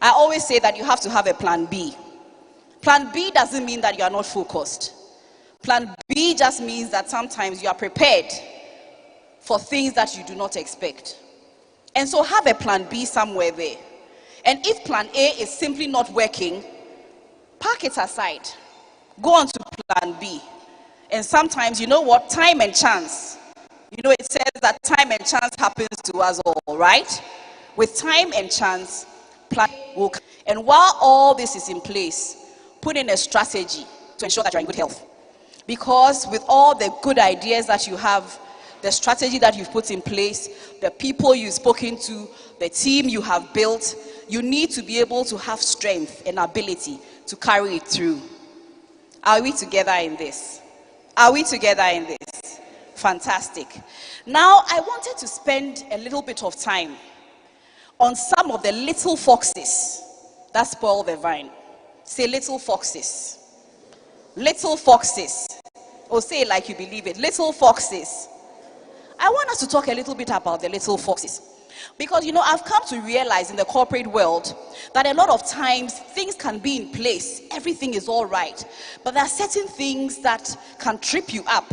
I always say that you have to have a plan B. Plan B doesn't mean that you are not focused. Plan B just means that sometimes you are prepared for things that you do not expect. And so have a plan B somewhere there. And if plan A is simply not working, park it aside. Go on to plan B. And sometimes, you know what? Time and chance. You know, it says that time and chance happens to us all, right? With time and chance, plan will come. And while all this is in place, put in a strategy to ensure that you're in good health. Because with all the good ideas that you have, the strategy that you've put in place, the people you've spoken to, the team you have built, you need to be able to have strength and ability to carry it through. Are we together in this? Are we together in this? Fantastic. Now, I wanted to spend a little bit of time on some of the little foxes that spoil the vine. Say little foxes. Little foxes. Or say it like you believe it. Little foxes. I want us to talk a little bit about the little foxes. Because, you know, I've come to realize in the corporate world that a lot of times things can be in place. Everything is all right. But there are certain things that can trip you up.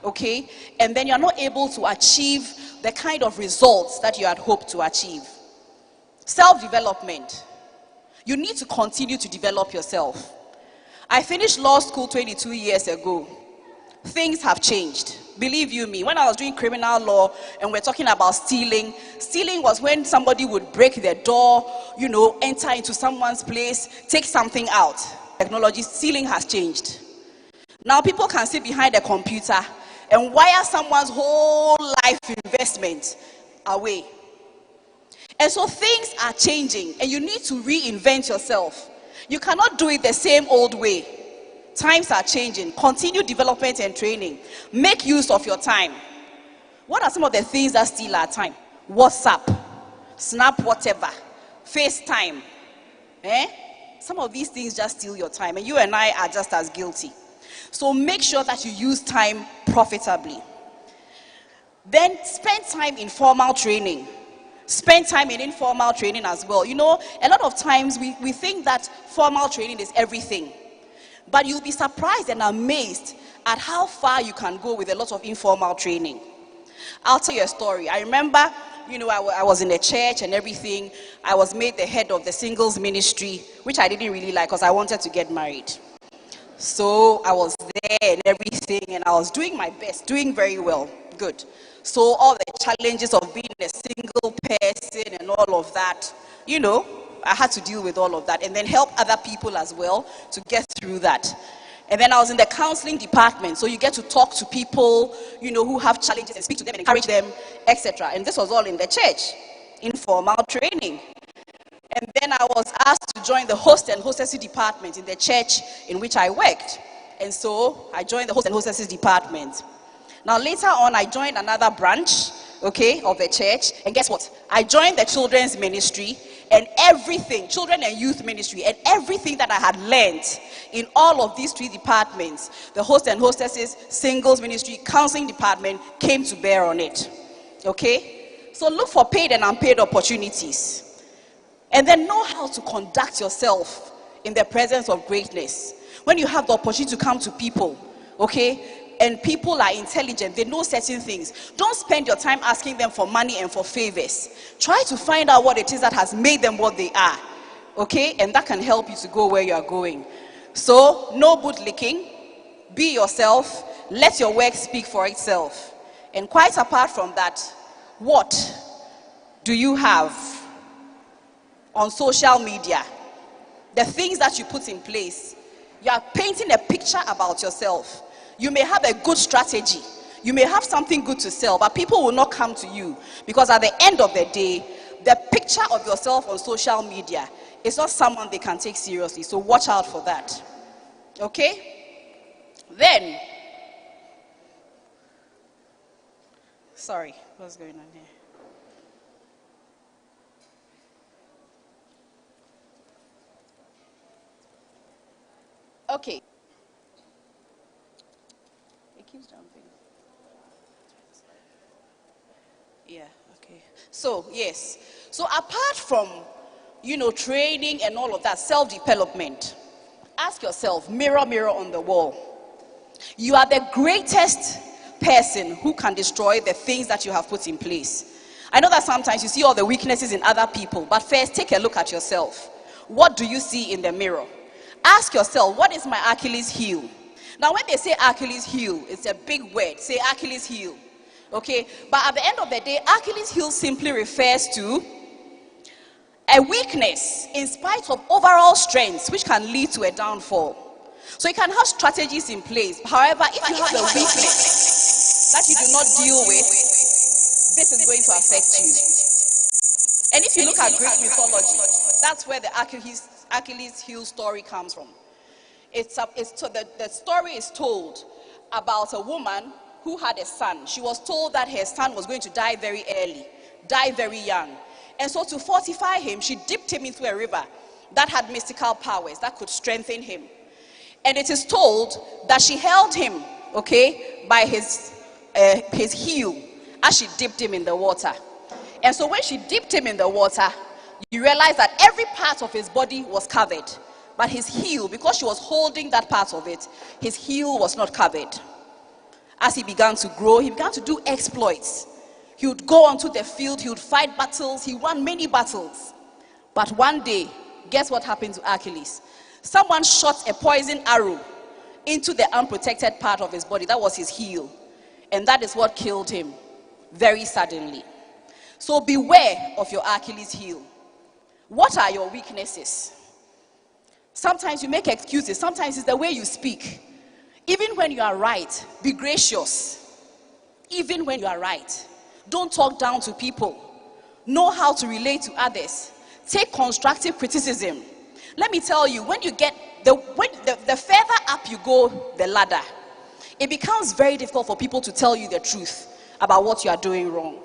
Okay? And then you're not able to achieve the kind of results that you had hoped to achieve. Self-development. You need to continue to develop yourself. I finished law school 22 years ago. Things have changed. Believe you me, when I was doing criminal law and we're talking about stealing was when somebody would break their door, you know, enter into someone's place, take something out. Technology, stealing has changed. Now people can sit behind a computer and wire someone's whole life investment away. And so things are changing and you need to reinvent yourself. You cannot do it the same old way. Times are changing. Continue development and training. Make use of your time. What are some of the things that steal our time? WhatsApp, Snap, whatever, FaceTime. Some of these things just steal your time, and you and I are just as guilty. So make sure that you use time profitably. Then spend time in formal training. Spend time in informal training as well. You know, a lot of times we think that formal training is everything. But you'll be surprised and amazed at how far you can go with a lot of informal training. I'll tell you a story. I remember, you know, I was in a church and everything. I was made the head of the singles ministry, which I didn't really like because I wanted to get married. So I was there and everything, and I was doing my best, doing very well. Good. So all the challenges of being a single person and all of that, you know, I had to deal with all of that and then help other people as well to get through that. And then I was in the counseling department, so you get to talk to people, you know, who have challenges and speak to them and encourage them, etc. And this was all in the church, informal training. And then I was asked to join the host and hostesses department in the church in which I worked. And so I joined the host and hostesses department. Now later on, I joined another branch, okay, of the church. And guess what? I joined the children's ministry. And everything, children and youth ministry, and everything that I had learned in all of these three departments, the host and hostesses, singles ministry, counseling department, came to bear on it. Okay? So look for paid and unpaid opportunities. And then know how to conduct yourself in the presence of greatness. When you have the opportunity to come to people, okay? And people are intelligent, they know certain things. Don't spend your time asking them for money and for favors. Try to find out what it is that has made them what they are. Okay? And that can help you to go where you are going. So, no bootlicking. Be yourself. Let your work speak for itself. And quite apart from that, what do you have on social media? The things that you put in place. You are painting a picture about yourself. You may have a good strategy. You may have something good to sell, but people will not come to you because at the end of the day, the picture of yourself on social media is not someone they can take seriously. So watch out for that. Okay? Then, sorry, what's going on here? Okay. Keeps jumping. Yeah, okay. So, yes. So, apart from training and all of that, self-development. Ask yourself, mirror, mirror on the wall. You are the greatest person who can destroy the things that you have put in place. I know that sometimes you see all the weaknesses in other people, but first take a look at yourself. What do you see in the mirror? Ask yourself, what is my Achilles heel? Now, when they say Achilles heel, it's a big word. Say Achilles heel. Okay? But at the end of the day, Achilles heel simply refers to a weakness in spite of overall strengths, which can lead to a downfall. So you can have strategies in place. However, if you have a weakness that you do not deal with, this is going to affect you. And if you look at Greek mythology, that's where the Achilles heel story comes from. The story is told about a woman who had a son. She was told that her son was going to die very early, die very young. And so to fortify him, she dipped him into a river that had mystical powers that could strengthen him. And it is told that she held him, by his heel as she dipped him in the water. And so when she dipped him in the water, you realize that every part of his body was covered. But his heel, because she was holding that part of it, his heel was not covered. As he began to grow, he began to do exploits. He would go onto the field, he would fight battles, he won many battles. But one day, guess what happened to Achilles? Someone shot a poison arrow into the unprotected part of his body. That was his heel. And that is what killed him very suddenly. So beware of your Achilles heel. What are your weaknesses? Sometimes you make excuses. Sometimes it's the way you speak. Even when you are right, be gracious. Even when you are right. Don't talk down to people. Know how to relate to others. Take constructive criticism. Let me tell you, when you get the further up you go the ladder, it becomes very difficult for people to tell you the truth about what you are doing wrong.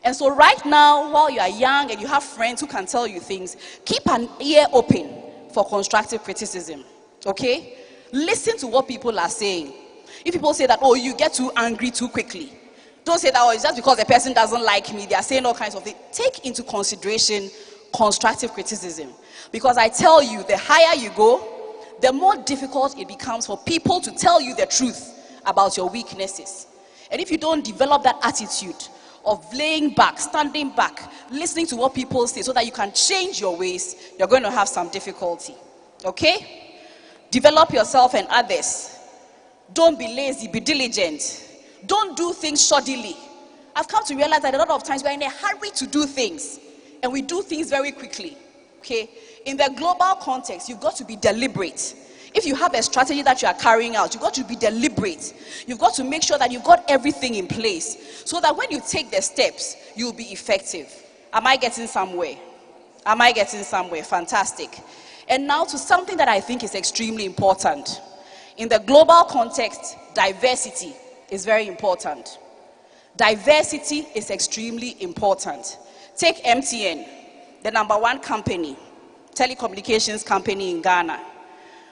And so right now, while you are young and you have friends who can tell you things, keep an ear open for constructive criticism. Okay? Listen to what people are saying. If people say that, you get too angry too quickly, don't say that, it's just because the person doesn't like me, they are saying all kinds of things. Take into consideration constructive criticism. Because I tell you, the higher you go, the more difficult it becomes for people to tell you the truth about your weaknesses. And if you don't develop that attitude of laying back, standing back, listening to what people say so that you can change your ways, you're going to have some difficulty. Okay? Develop yourself and others. Don't be lazy, be diligent. Don't do things shoddily. I've come to realize that a lot of times we're in a hurry to do things, and we do things very quickly. Okay? In the global context, you've got to be deliberate. If you have a strategy that you are carrying out, you've got to be deliberate. You've got to make sure that you've got everything in place so that when you take the steps, you'll be effective. Am I getting somewhere? Am I getting somewhere? Fantastic. And now to something that I think is extremely important. In the global context, diversity is very important. Diversity is extremely important. Take MTN, the number one company, telecommunications company in Ghana.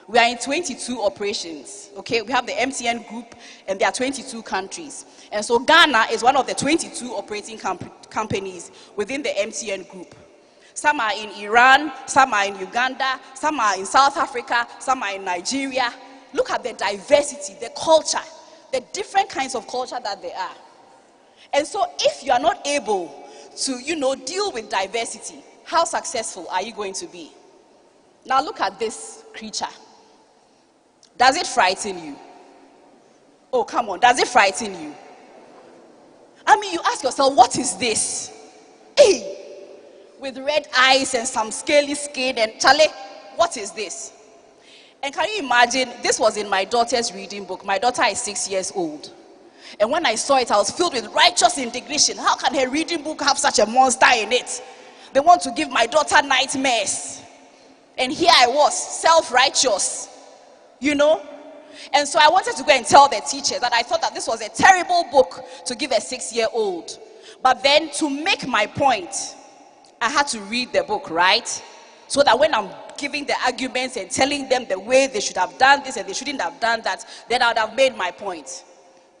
We are in 22 operations, okay? We have the MTN group, and there are 22 countries. And so Ghana is one of the 22 operating companies within the MTN group. Some are in Iran, some are in Uganda, some are in South Africa, some are in Nigeria. Look at the diversity, the culture, the different kinds of culture that there are. And so if you are not able to, deal with diversity, how successful are you going to be? Now look at this creature. Does it frighten you? Oh, come on. Does it frighten you? I mean, you ask yourself, what is this? Hey! With red eyes and some scaly skin and chale, what is this? And can you imagine, this was in my daughter's reading book. My daughter is 6 years old. And when I saw it, I was filled with righteous indignation. How can her reading book have such a monster in it? They want to give my daughter nightmares. And here I was, self-righteous, And so I wanted to go and tell the teacher that I thought that this was a terrible book to give a 6-year-old. But then to make my point, I had to read the book, right? So that when I'm giving the arguments and telling them the way they should have done this and they shouldn't have done that, then I would have made my point.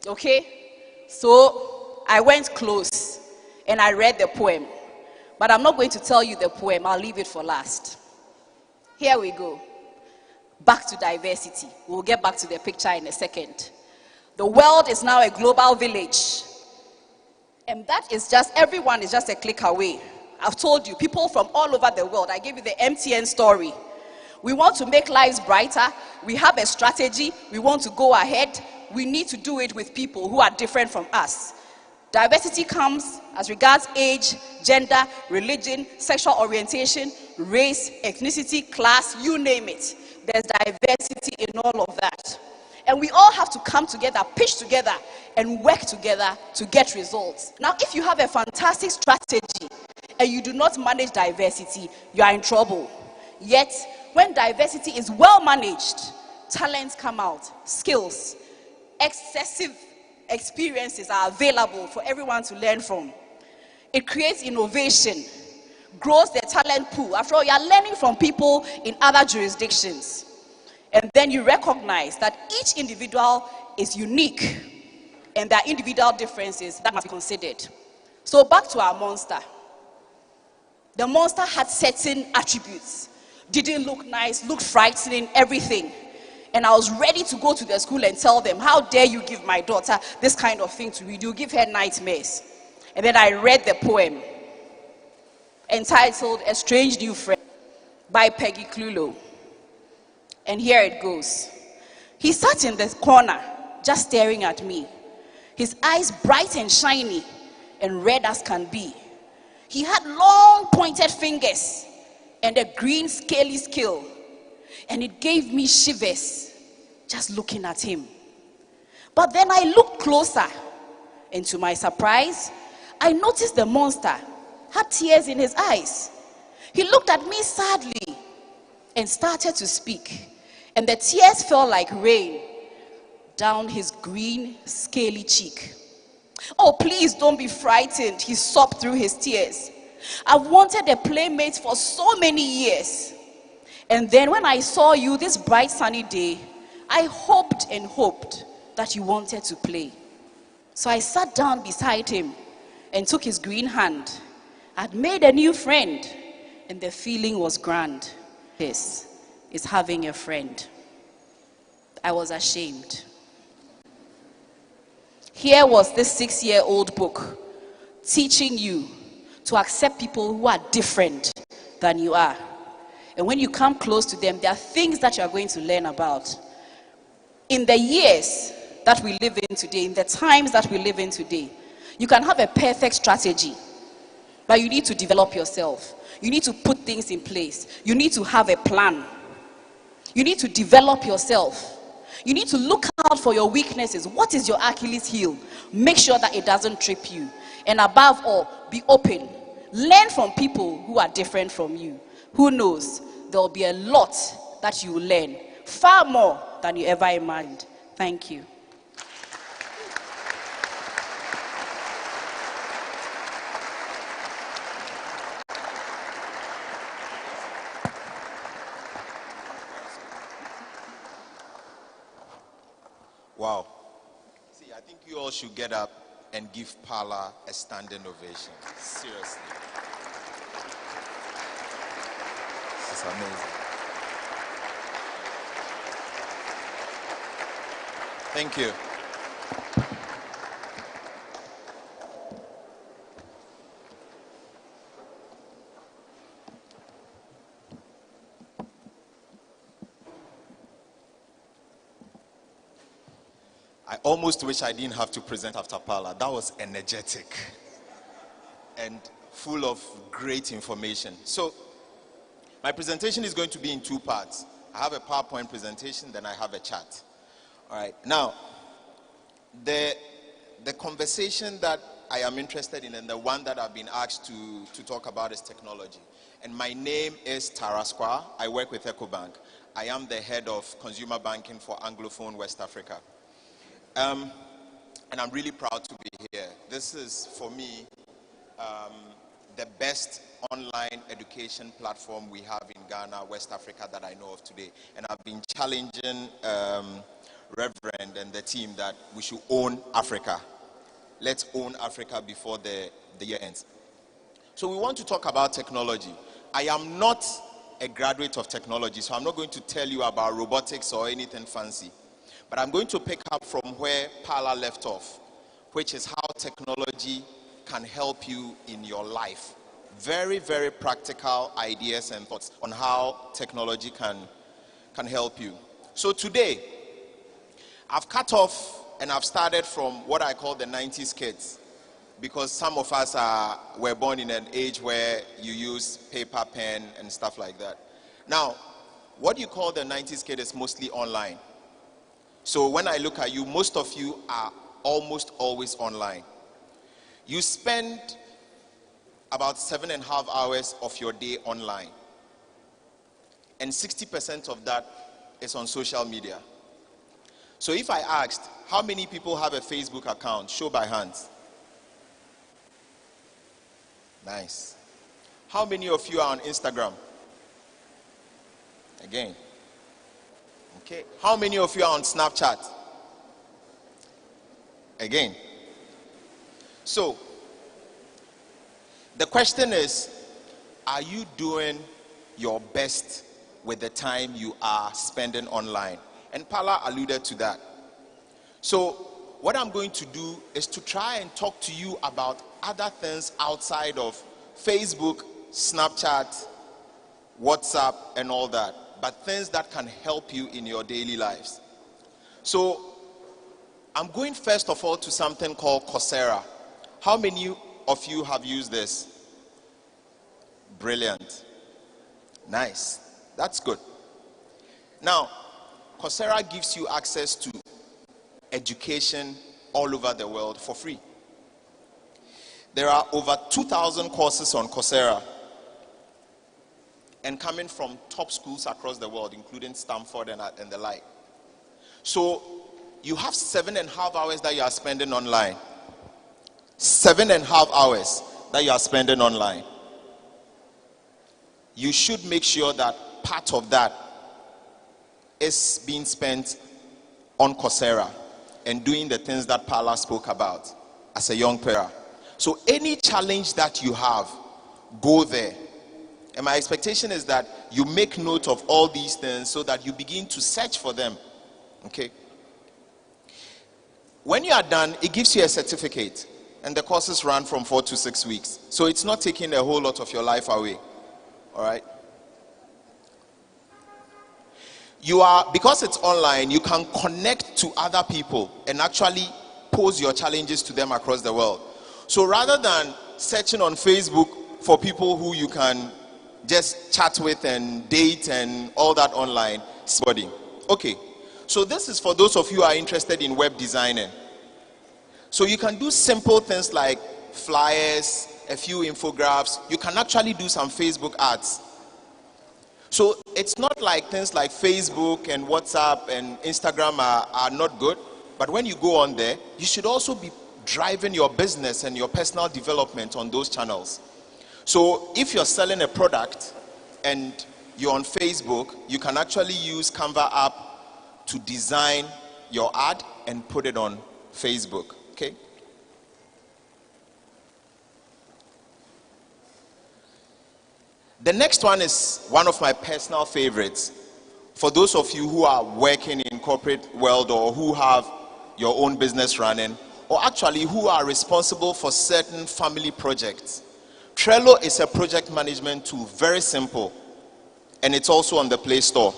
Okay? So I went close and I read the poem. But I'm not going to tell you the poem. I'll leave it for last. Here we go. Back to diversity. We'll get back to the picture in a second. The world is now a global village. And that is just, everyone is just a click away. I've told you, people from all over the world. I gave you the MTN story. We want to make lives brighter. We have a strategy. We want to go ahead. We need to do it with people who are different from us. Diversity comes as regards age, gender, religion, sexual orientation, race, ethnicity, class, you name it. There's diversity in all of that. And we all have to come together, pitch together, and work together to get results. Now, if you have a fantastic strategy and you do not manage diversity, you are in trouble. Yet, when diversity is well managed, talents come out, skills, excessive experiences are available for everyone to learn from. It creates innovation, grows the talent pool. After all, you are learning from people in other jurisdictions. And then you recognize that each individual is unique and there are individual differences that must be considered. So back to our monster. The monster had certain attributes. Didn't look nice, looked frightening, everything. And I was ready to go to the school and tell them, how dare you give my daughter this kind of thing to read? You give her nightmares. And then I read the poem entitled A Strange New Friend by Peggy Clulo. And here it goes. He sat in the corner, just staring at me. His eyes bright and shiny and red as can be. He had long pointed fingers and a green scaly scale. And it gave me shivers just looking at him. But then I looked closer, and to my surprise, I noticed the monster had tears in his eyes. He looked at me sadly and started to speak. And the tears fell like rain down his green, scaly cheek. Oh, please don't be frightened, he sobbed through his tears. I've wanted a playmate for so many years. And then when I saw you this bright sunny day, I hoped and hoped that you wanted to play. So I sat down beside him and took his green hand. I'd made a new friend, and the feeling was grand. This is having a friend. I was ashamed. Here was this 6-year-old book teaching you to accept people who are different than you are. And when you come close to them, there are things that you are going to learn about. In the years that we live in today, in the times that we live in today, you can have a perfect strategy, but you need to develop yourself. You need to put things in place. You need to have a plan. You need to develop yourself. You need to look out for your weaknesses. What is your Achilles heel? Make sure that it doesn't trip you. And above all, be open. Learn from people who are different from you. Who knows? There will be a lot that you will learn. Far more than you ever imagined. Thank you. Wow. See, I think you all should get up and give Paula a standing ovation. Seriously. It's amazing. Thank you. I almost wish I didn't have to present after Paula. That was energetic and full of great information. So, my presentation is going to be in 2 parts. I have a PowerPoint presentation, then I have a chat. All right. Now, the conversation that I am interested in and the one that I've been asked to talk about is technology. And my name is Taraskwa. I work with EcoBank. I am the head of consumer banking for Anglophone West Africa. And I'm really proud to be here. This is, for me, the best online education platform we have in Ghana, West Africa, that I know of today. And I've been challenging Reverend and the team that we should own Africa. Let's own Africa before the year ends. So we want to talk about technology. I am not a graduate of technology, so I'm not going to tell you about robotics or anything fancy. But I'm going to pick up from where Paula left off, which is how technology can help you in your life. Very, very practical ideas and thoughts on how technology can help you. So today, I've cut off and I've started from what I call the 90s kids, because some of us were born in an age where you use paper, pen, and stuff like that. Now, what you call the 90s kid is mostly online. So when I look at you, most of you are almost always online. You spend about 7.5 hours of your day online. And 60% of that is on social media. So if I asked, how many people have a Facebook account? Show by hands. Nice. How many of you are on Instagram? Again. Okay. How many of you are on Snapchat? Again. So, the question is, are you doing your best with the time you are spending online? And Paula alluded to that. So, what I'm going to do is to try and talk to you about other things outside of Facebook, Snapchat, WhatsApp, and all that, but things that can help you in your daily lives. So, I'm going first of all to something called Coursera. How many of you have used this? Brilliant. Nice. That's good. Now, Coursera gives you access to education all over the world for free. There are over 2,000 courses on Coursera, and coming from top schools across the world, including Stanford and the like. So you have 7.5 hours that you are spending online. 7.5 hours that you are spending online. You should make sure that part of that is being spent on Coursera and doing the things that Paula spoke about as a young parent. So any challenge that you have, go there. And my expectation is that you make note of all these things so that you begin to search for them. Okay? When you are done, it gives you a certificate. And the courses run from 4 to 6 weeks. So it's not taking a whole lot of your life away. All right? Because it's online, you can connect to other people and actually pose your challenges to them across the world. So rather than searching on Facebook for people who you can just chat with and date and all that online, somebody. Okay. So this is for those of you who are interested in web designing. So you can do simple things like flyers, a few infographics. You can actually do some Facebook ads. So it's not like things like Facebook and WhatsApp and Instagram are not good. But when you go on there, you should also be driving your business and your personal development on those channels. So if you're selling a product and you're on Facebook, you can actually use Canva app to design your ad and put it on Facebook. Okay? The next one is one of my personal favorites. For those of you who are working in corporate world or who have your own business running, or actually who are responsible for certain family projects. Trello is a project management tool, very simple, and it's also on the Play Store.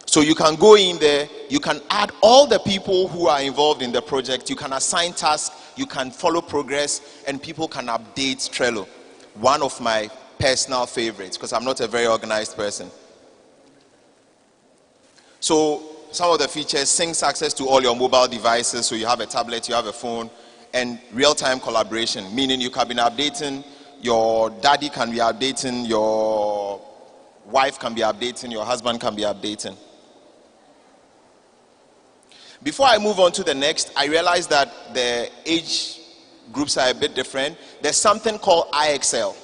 So you can go in there, you can add all the people who are involved in the project, you can assign tasks, you can follow progress, and people can update Trello. One of my personal favorites, because I'm not a very organized person. So some of the features: syncs access to all your mobile devices, so you have a tablet, you have a phone, and real-time collaboration, meaning you can be updating, your daddy can be updating, your wife can be updating, your husband can be updating. Before I move on to the next, I realize that the age groups are a bit different. There's something called iExcel,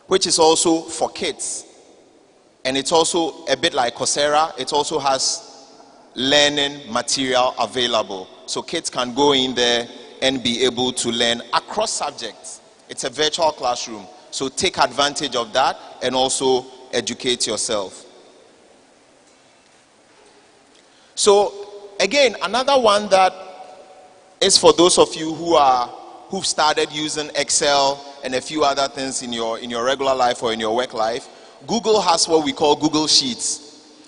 which is also for kids. And it's also a bit like Coursera. It also has learning material available. So kids can go in there and be able to learn across subjects. It's a virtual classroom. So take advantage of that and also educate yourself. So again, another one that is for those of you who've started using Excel and a few other things in your regular life or in your work life. Google has what we call Google Sheets.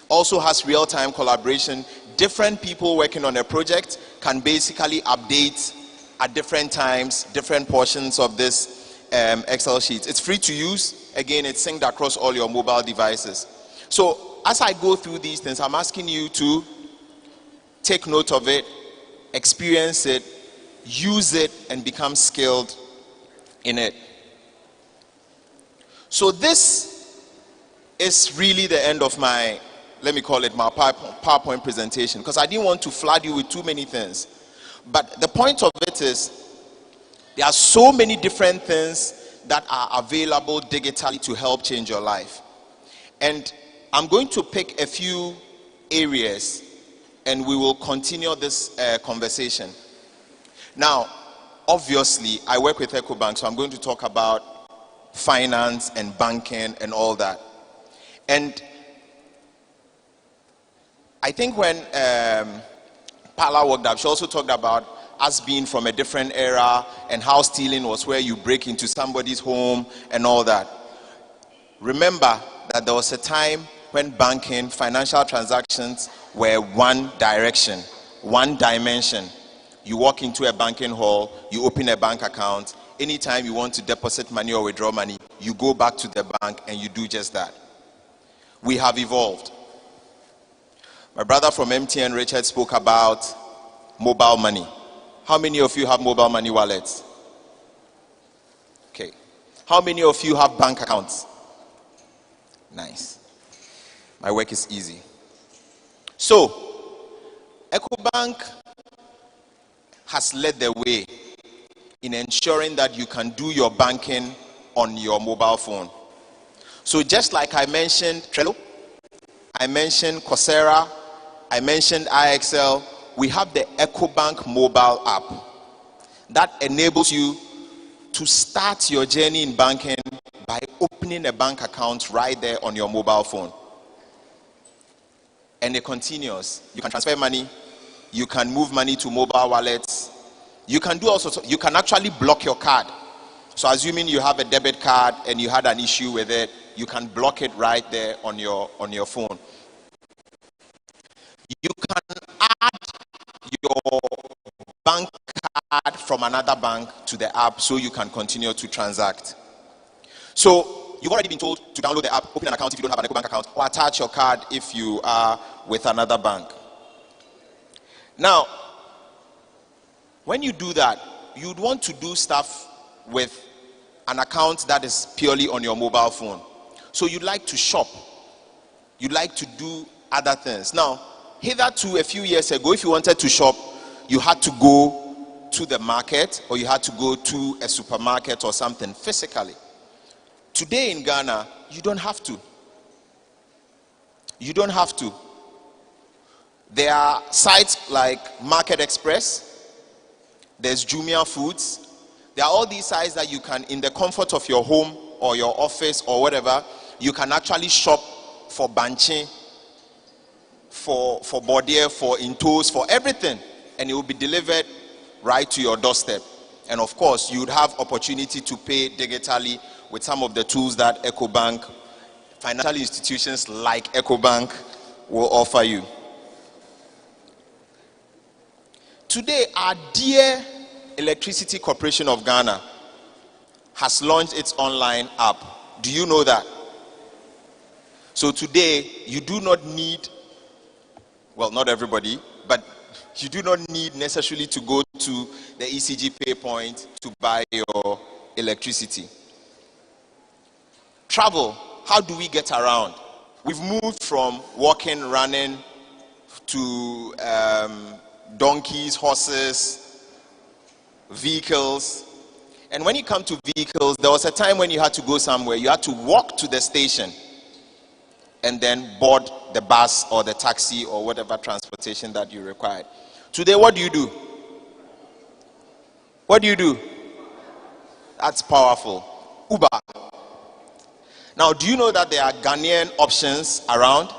Also has real-time collaboration. Different people working on a project can basically update at different times, different portions of this Excel sheet. It's free to use. Again, it's synced across all your mobile devices. So as I go through these things, I'm asking you to take note of it, experience it, use it, and become skilled in it. So this is really the end of my, let me call it my PowerPoint presentation, because I didn't want to flood you with too many things. But the point of it is, there are so many different things that are available digitally to help change your life. And I'm going to pick a few areas and we will continue this conversation. Now, obviously, I work with EcoBank, so I'm going to talk about finance and banking and all that. And I think when Paula worked up, she also talked about us being from a different era and how stealing was where you break into somebody's home and all that. Remember that there was a time when banking, financial transactions were one direction, one dimension. You walk into a banking hall, you open a bank account. Anytime you want to deposit money or withdraw money, you go back to the bank and you do just that. We have evolved. My brother from MTN, Richard, spoke about mobile money. How many of you have mobile money wallets? Okay. How many of you have bank accounts? Nice. My work is easy. So, EcoBank has led the way in ensuring that you can do your banking on your mobile phone. So just like I mentioned Trello, I mentioned Coursera, I mentioned IXL, we have the EcoBank mobile app that enables you to start your journey in banking by opening a bank account right there on your mobile phone. And it continues. You can transfer money, you can move money to mobile wallets, you can do also, you can actually block your card. So assuming you have a debit card and you had an issue with it, you can block it right there on your phone. You can add your bank card from another bank to the app so you can continue to transact. So you've already been told to download the app, open an account if you don't have an EcoBank account, or attach your card if you are with another bank. Now, when you do that, you'd want to do stuff with an account that is purely on your mobile phone. So you'd like to shop. You'd like to do other things. Now, hitherto a few years ago, if you wanted to shop, you had to go to the market or you had to go to a supermarket or something physically. Today in Ghana, you don't have to. You don't have to. There are sites like Market Express, there's Jumia Foods. There are all these sites that you can, in the comfort of your home or your office or whatever, you can actually shop for banche, for bodier, for intos, for everything, and it will be delivered right to your doorstep. And of course, you would have opportunity to pay digitally with some of the tools that EcoBank, financial institutions like EcoBank will offer you. Today, our dear Electricity Corporation of Ghana has launched its online app. Do you know that? So today, you do not need, well, not everybody, but you do not need necessarily to go to the ECG pay point to buy your electricity. Travel, how do we get around? We've moved from walking, running, to donkeys, horses, vehicles. And when you come to vehicles, there was a time when you had to go somewhere, you had to walk to the station and then board the bus or the taxi or whatever transportation that you required. Today, what do you do? What do you do? That's powerful. Uber. Now, do you know that there are Ghanaian options around?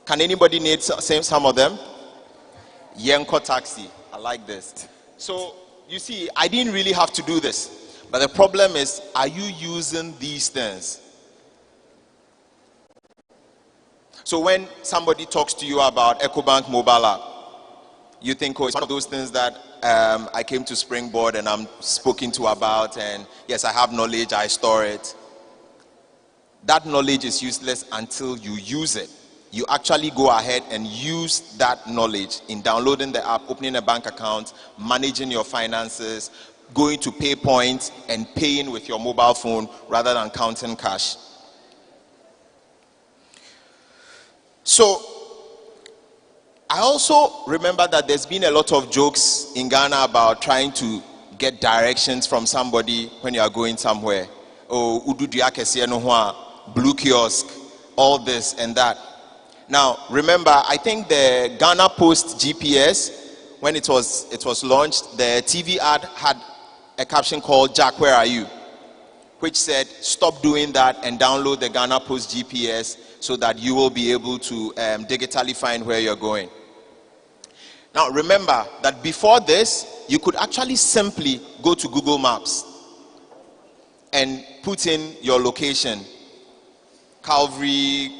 Can anybody name some of them? Yenko taxi. I like this. So, you see, I didn't really have to do this. But the problem is, are you using these things? So when somebody talks to you about EcoBank mobile app, you think, oh, it's one of those things that I came to Springboard and I'm spoken to about, and yes, I have knowledge, I store it. That knowledge is useless until you use it. You actually go ahead and use that knowledge in downloading the app, opening a bank account, managing your finances, going to pay points and paying with your mobile phone rather than counting cash. So, I also remember that there's been a lot of jokes in Ghana about trying to get directions from somebody when you are going somewhere. Oh, blue kiosk, all this and that. Now, remember, I think the Ghana Post GPS, when it was launched, the TV ad had a caption called "Jack, where are you?" which said, stop doing that and download the Ghana Post GPS so that you will be able to digitally find where you're going. Now, remember that before this, you could actually simply go to Google Maps and put in your location, Calvary,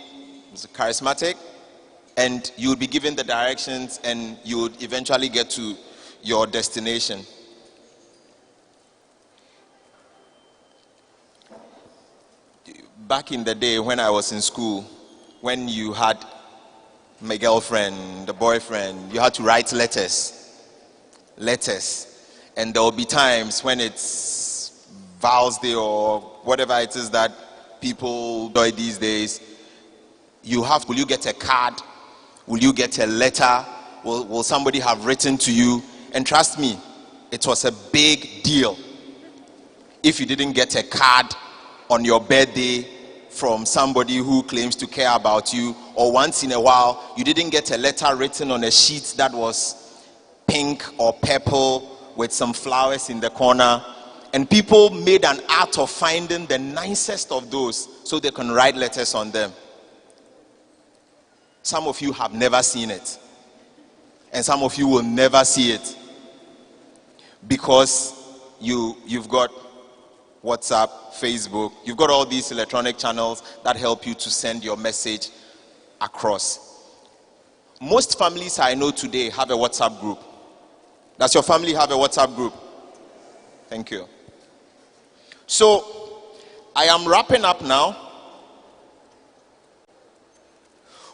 Charismatic, and you would be given the directions and you would eventually get to your destination. Back in the day when I was in school, when you had my girlfriend, the boyfriend, you had to write letters. And there will be times when it's Vows Day or whatever it is that people do these days. Will you get a card? Will you get a letter? Will somebody have written to you? And trust me, it was a big deal if you didn't get a card on your birthday from somebody who claims to care about you, or once in a while you didn't get a letter written on a sheet that was pink or purple with some flowers in the corner. And people made an art of finding the nicest of those so they can write letters on them. Some of you have never seen it, and some of you will never see it because you've got WhatsApp, Facebook, you've got all these electronic channels that help you to send your message across. Most families I know today have a WhatsApp group. Does your family have a WhatsApp group? Thank you. So, I am wrapping up now.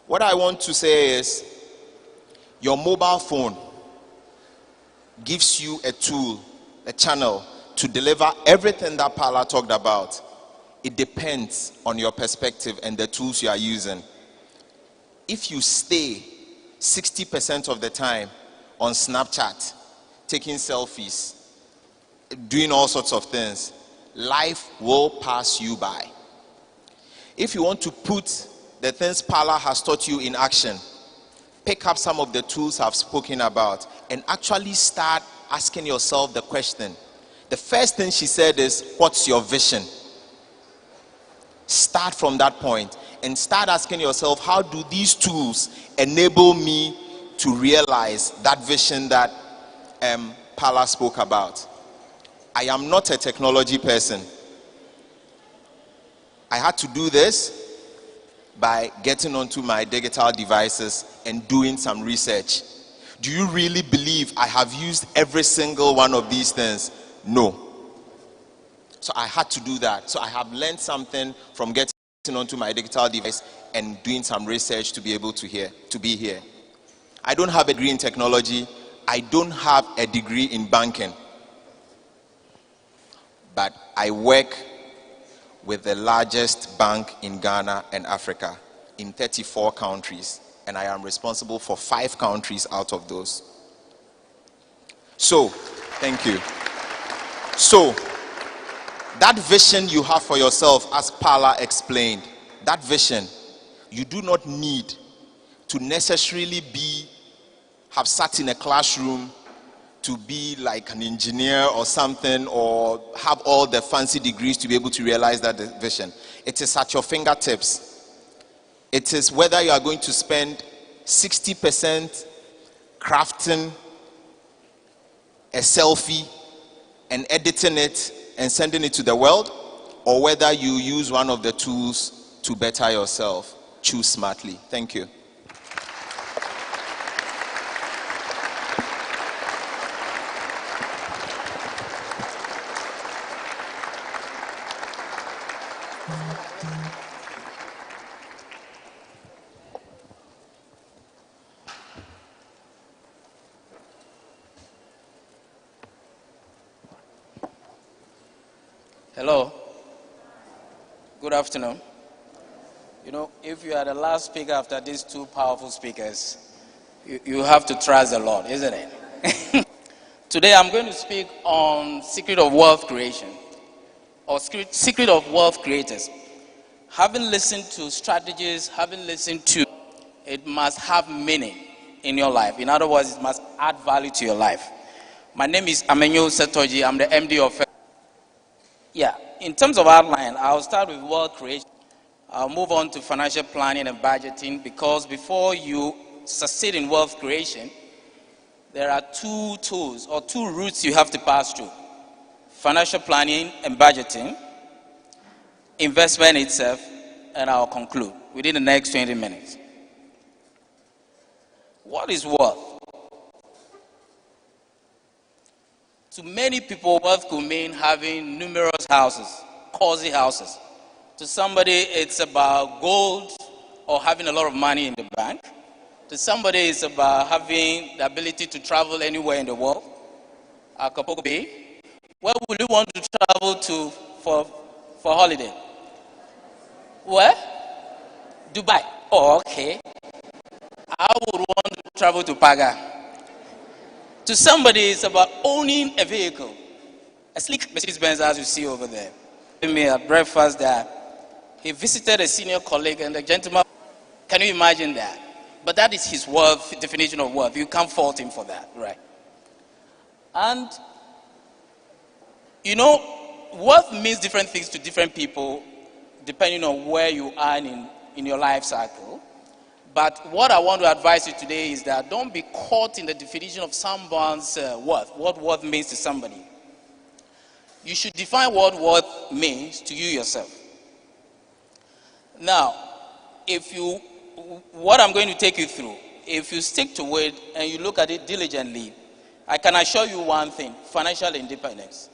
What I want to say is, your mobile phone gives you a tool, a channel, to deliver everything that Paula talked about. It depends on your perspective and the tools you are using. If you stay 60% of the time on Snapchat, taking selfies, doing all sorts of things, life will pass you by. If you want to put the things Paula has taught you in action, pick up some of the tools I've spoken about and actually start asking yourself the question. The first thing she said is, what's your vision? Start from that point and start asking yourself, how do these tools enable me to realize that vision that Paula spoke about? I am not a technology person. I had to do this by getting onto my digital devices and doing some research. Do you really believe I have used every single one of these things? No. So I had to do that. So I have learned something from getting onto my digital device and doing some research to be able to be here. I don't have a degree in technology. I don't have a degree in banking. But I work with the largest bank in Ghana and Africa in 34 countries. And I am responsible for 5 countries out of those. So, thank you. So, that vision you have for yourself, as Paula explained, that vision, you do not need to necessarily have sat in a classroom to be like an engineer or something, or have all the fancy degrees to be able to realize that vision. It is at your fingertips. It is whether you are going to spend 60% crafting a selfie and editing it and sending it to the world, or whether you use one of the tools to better yourself. Choose smartly. Thank you. Hello. Good afternoon. You know, if you are the last speaker after these two powerful speakers, you have to trust the Lord, isn't it? Today I'm going to speak on secret of wealth creation, or secret of wealth creators. Having listened to strategies, having listened to, it must have meaning in your life. In other words, it must add value to your life. My name is Amenyo Setoji. I'm the MD of... Yeah, in terms of outline, I'll start with wealth creation. I'll move on to financial planning and budgeting, because before you succeed in wealth creation, there are two tools or two routes you have to pass through: financial planning and budgeting, investment itself, and I'll conclude within the next 20 minutes. What is wealth? To many people, wealth could mean having numerous houses, cozy houses. To somebody, it's about gold or having a lot of money in the bank. To somebody, it's about having the ability to travel anywhere in the world. Acapulco Bay. Where would you want to travel to for holiday? Where? Dubai. Oh, okay. I would want to travel to Paga. To somebody, it's about owning a vehicle, a sleek Mercedes-Benz, as you see over there. Me at breakfast that he visited a senior colleague, and the gentleman, can you imagine that? But that is his wealth, definition of wealth. You can't fault him for that, right? And, you know, wealth means different things to different people, depending on where you are in your life cycle. But what I want to advise you today is that don't be caught in the definition of someone's worth, what worth means to somebody. You should define what worth means to you yourself. Now, what I'm going to take you through, if you stick to it and you look at it diligently, I can assure you one thing: financial independence.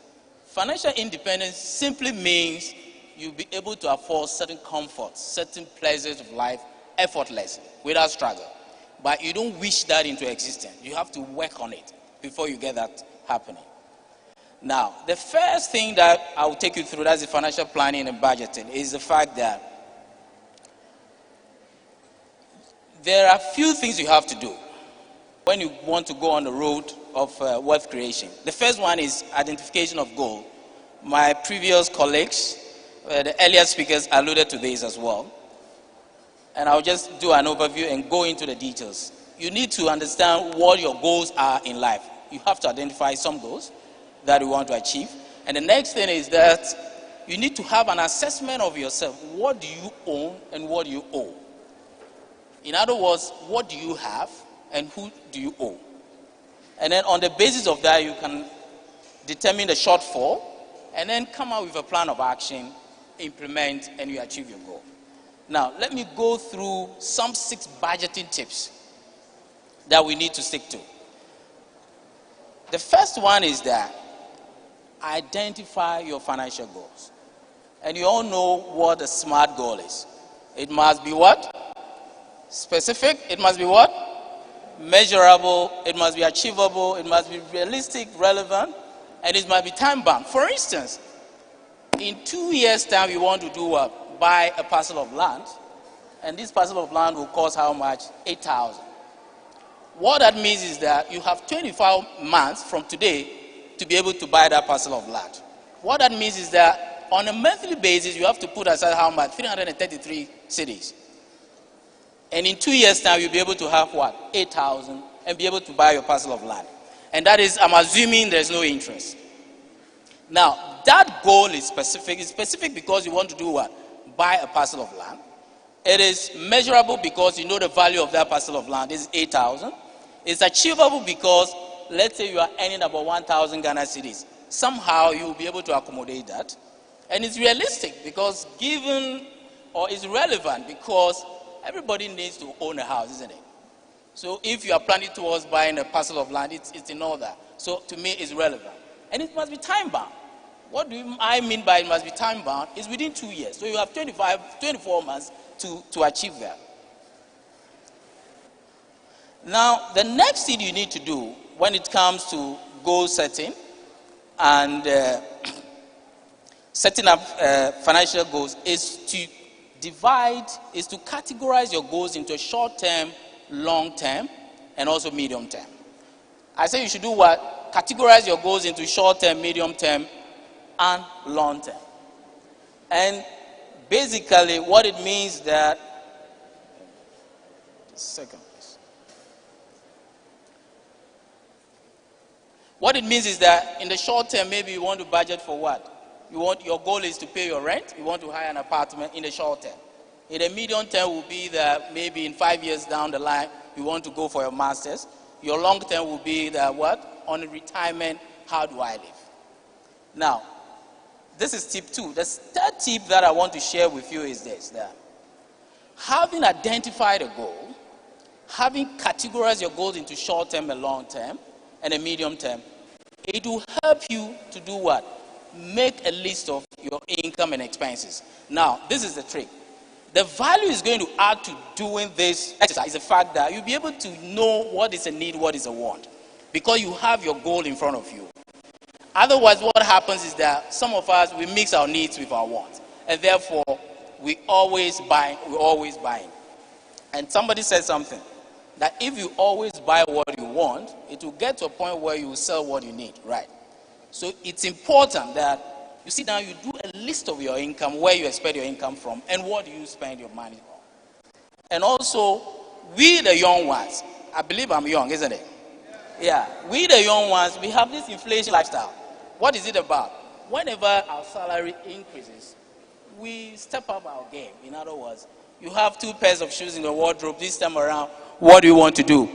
Financial independence simply means you'll be able to afford certain comforts, certain pleasures of life, effortlessly, without struggle. But you don't wish that into existence. You have to work on it before you get that happening. Now, the first thing that I will take you through, that's the financial planning and budgeting, is the fact that there are few things you have to do when you want to go on the road of wealth creation. The first one is identification of goal. My previous colleagues, the earlier speakers, alluded to this as well. And I'll just do an overview and go into the details. You need to understand what your goals are in life. You have to identify some goals that you want to achieve. And the next thing is that you need to have an assessment of yourself. What do you own and what do you owe? In other words, what do you have and who do you owe? And then on the basis of that, you can determine the shortfall and then come out with a plan of action, implement, and you achieve your goal. Now, let me go through some 6 budgeting tips that we need to stick to. The first one is that identify your financial goals. And you all know what a SMART goal is. It must be what? Specific. It must be what? Measurable. It must be achievable. It must be realistic, relevant, and it must be time-bound. For instance, in 2 years' time, you want to do what? Buy a parcel of land, and this parcel of land will cost how much? 8,000. What that means is that you have 25 months from today to be able to buy that parcel of land. What that means is that on a monthly basis, you have to put aside how much? 333 cedis. And in 2 years' time, you'll be able to have what? 8,000, and be able to buy your parcel of land. And that is, I'm assuming there's no interest. Now, that goal is specific. It's specific because you want to do what? Buy a parcel of land. It is measurable because you know the value of that parcel of land is 8,000. It's achievable because, let's say you are earning about 1,000 Ghana cedis. Somehow you will be able to accommodate that. And it's realistic because it's relevant because everybody needs to own a house, isn't it? So if you are planning towards buying a parcel of land, it's in order. So to me, it's relevant. And it must be time bound. What do I mean by it must be time bound? It's within 2 years. So you have 24 months to achieve that. Now, the next thing you need to do when it comes to goal setting and setting up financial goals is to categorize your goals into short-term, long-term, and also medium-term. I say you should do what? Categorize your goals into short-term, medium-term, and long-term. And basically what it means that, just a second please. What it means is that in the short term, maybe you want to budget for what? Your goal is to pay your rent, you want to hire an apartment in the short term. In the medium term will be that maybe in 5 years down the line, you want to go for your master's. Your long term will be that what? On retirement, how do I live? Now, this is tip 2. The third tip that I want to share with you is this, that having identified a goal, having categorized your goals into short term and long term and a medium term, it will help you to do what? Make a list of your income and expenses. Now, this is the trick. The value is going to add to doing this exercise is the fact that you'll be able to know what is a need, what is a want, because you have your goal in front of you. Otherwise, what happens is that some of us, we mix our needs with our wants, and therefore, we always buy. And somebody said something, that if you always buy what you want, it will get to a point where you will sell what you need, right? So it's important that you sit down, you do a list of your income, where you expect your income from, and what do you spend your money on. And also, we the young ones, I believe I'm young, isn't it? Yeah, we the young ones, we have this inflation lifestyle. What is it about? Whenever our salary increases, we step up our game. In other words, you have 2 pairs of shoes in the wardrobe. This time around, what do you want to do?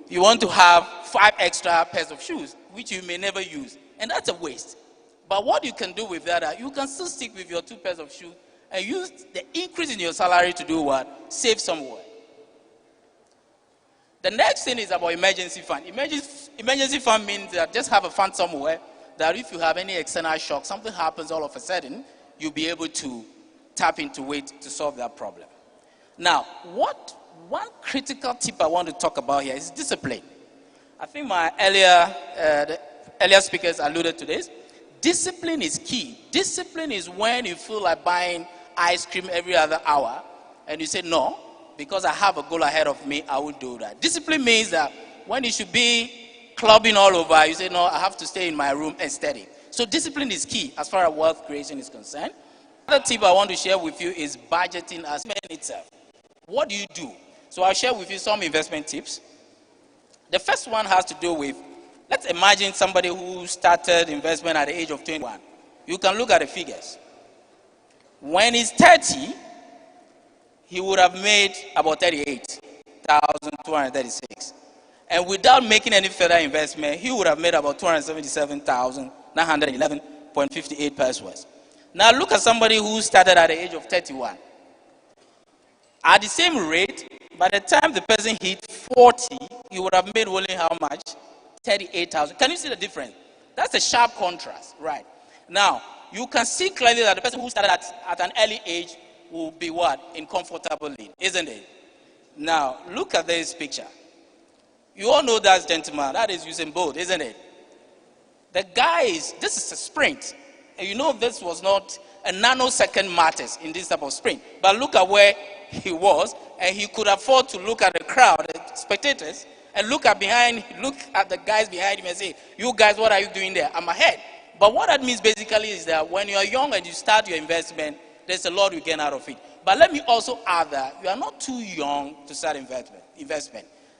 You want to have 5 extra pairs of shoes, which you may never use. And that's a waste. But what you can do with that, you can still stick with your 2 pairs of shoes and use the increase in your salary to do what? Save somewhere. The next thing is about emergency fund. Emergency fund means that just have a fund somewhere that if you have any external shock, something happens all of a sudden, you'll be able to tap into it to solve that problem. Now, one critical tip I want to talk about here is discipline. I think the earlier speakers alluded to this. Discipline is key. Discipline is when you feel like buying ice cream every other hour and you say, no, because I have a goal ahead of me, I will do that. Discipline means that when you should be clubbing all over, you say, no, I have to stay in my room and study. So discipline is key as far as wealth creation is concerned. Another tip I want to share with you is budgeting as itself. What do you do? So I'll share with you some investment tips. The first one has to do with, let's imagine somebody who started investment at the age of 21. You can look at the figures. When he's 30, he would have made about 38,236. And without making any further investment, he would have made about 277,911.58 pesos. Now look at somebody who started at the age of 31. At the same rate, by the time the person hit 40, he would have made only how much? 38,000. Can you see the difference? That's a sharp contrast, right? Now, you can see clearly that the person who started at an early age will be what? In comfortable lead, isn't it? Now, look at this picture. You all know that gentleman. That is Usain Bolt, isn't it? The guy this is a sprint. And you know this was not a nanosecond matters in this type of sprint. But look at where he was, and he could afford to look at the crowd, the spectators, and look at the guys behind him and say, you guys, what are you doing there? I'm ahead. But what that means basically is that when you're young and you start your investment, there's a lot you get out of it. But let me also add that you are not too young to start investment.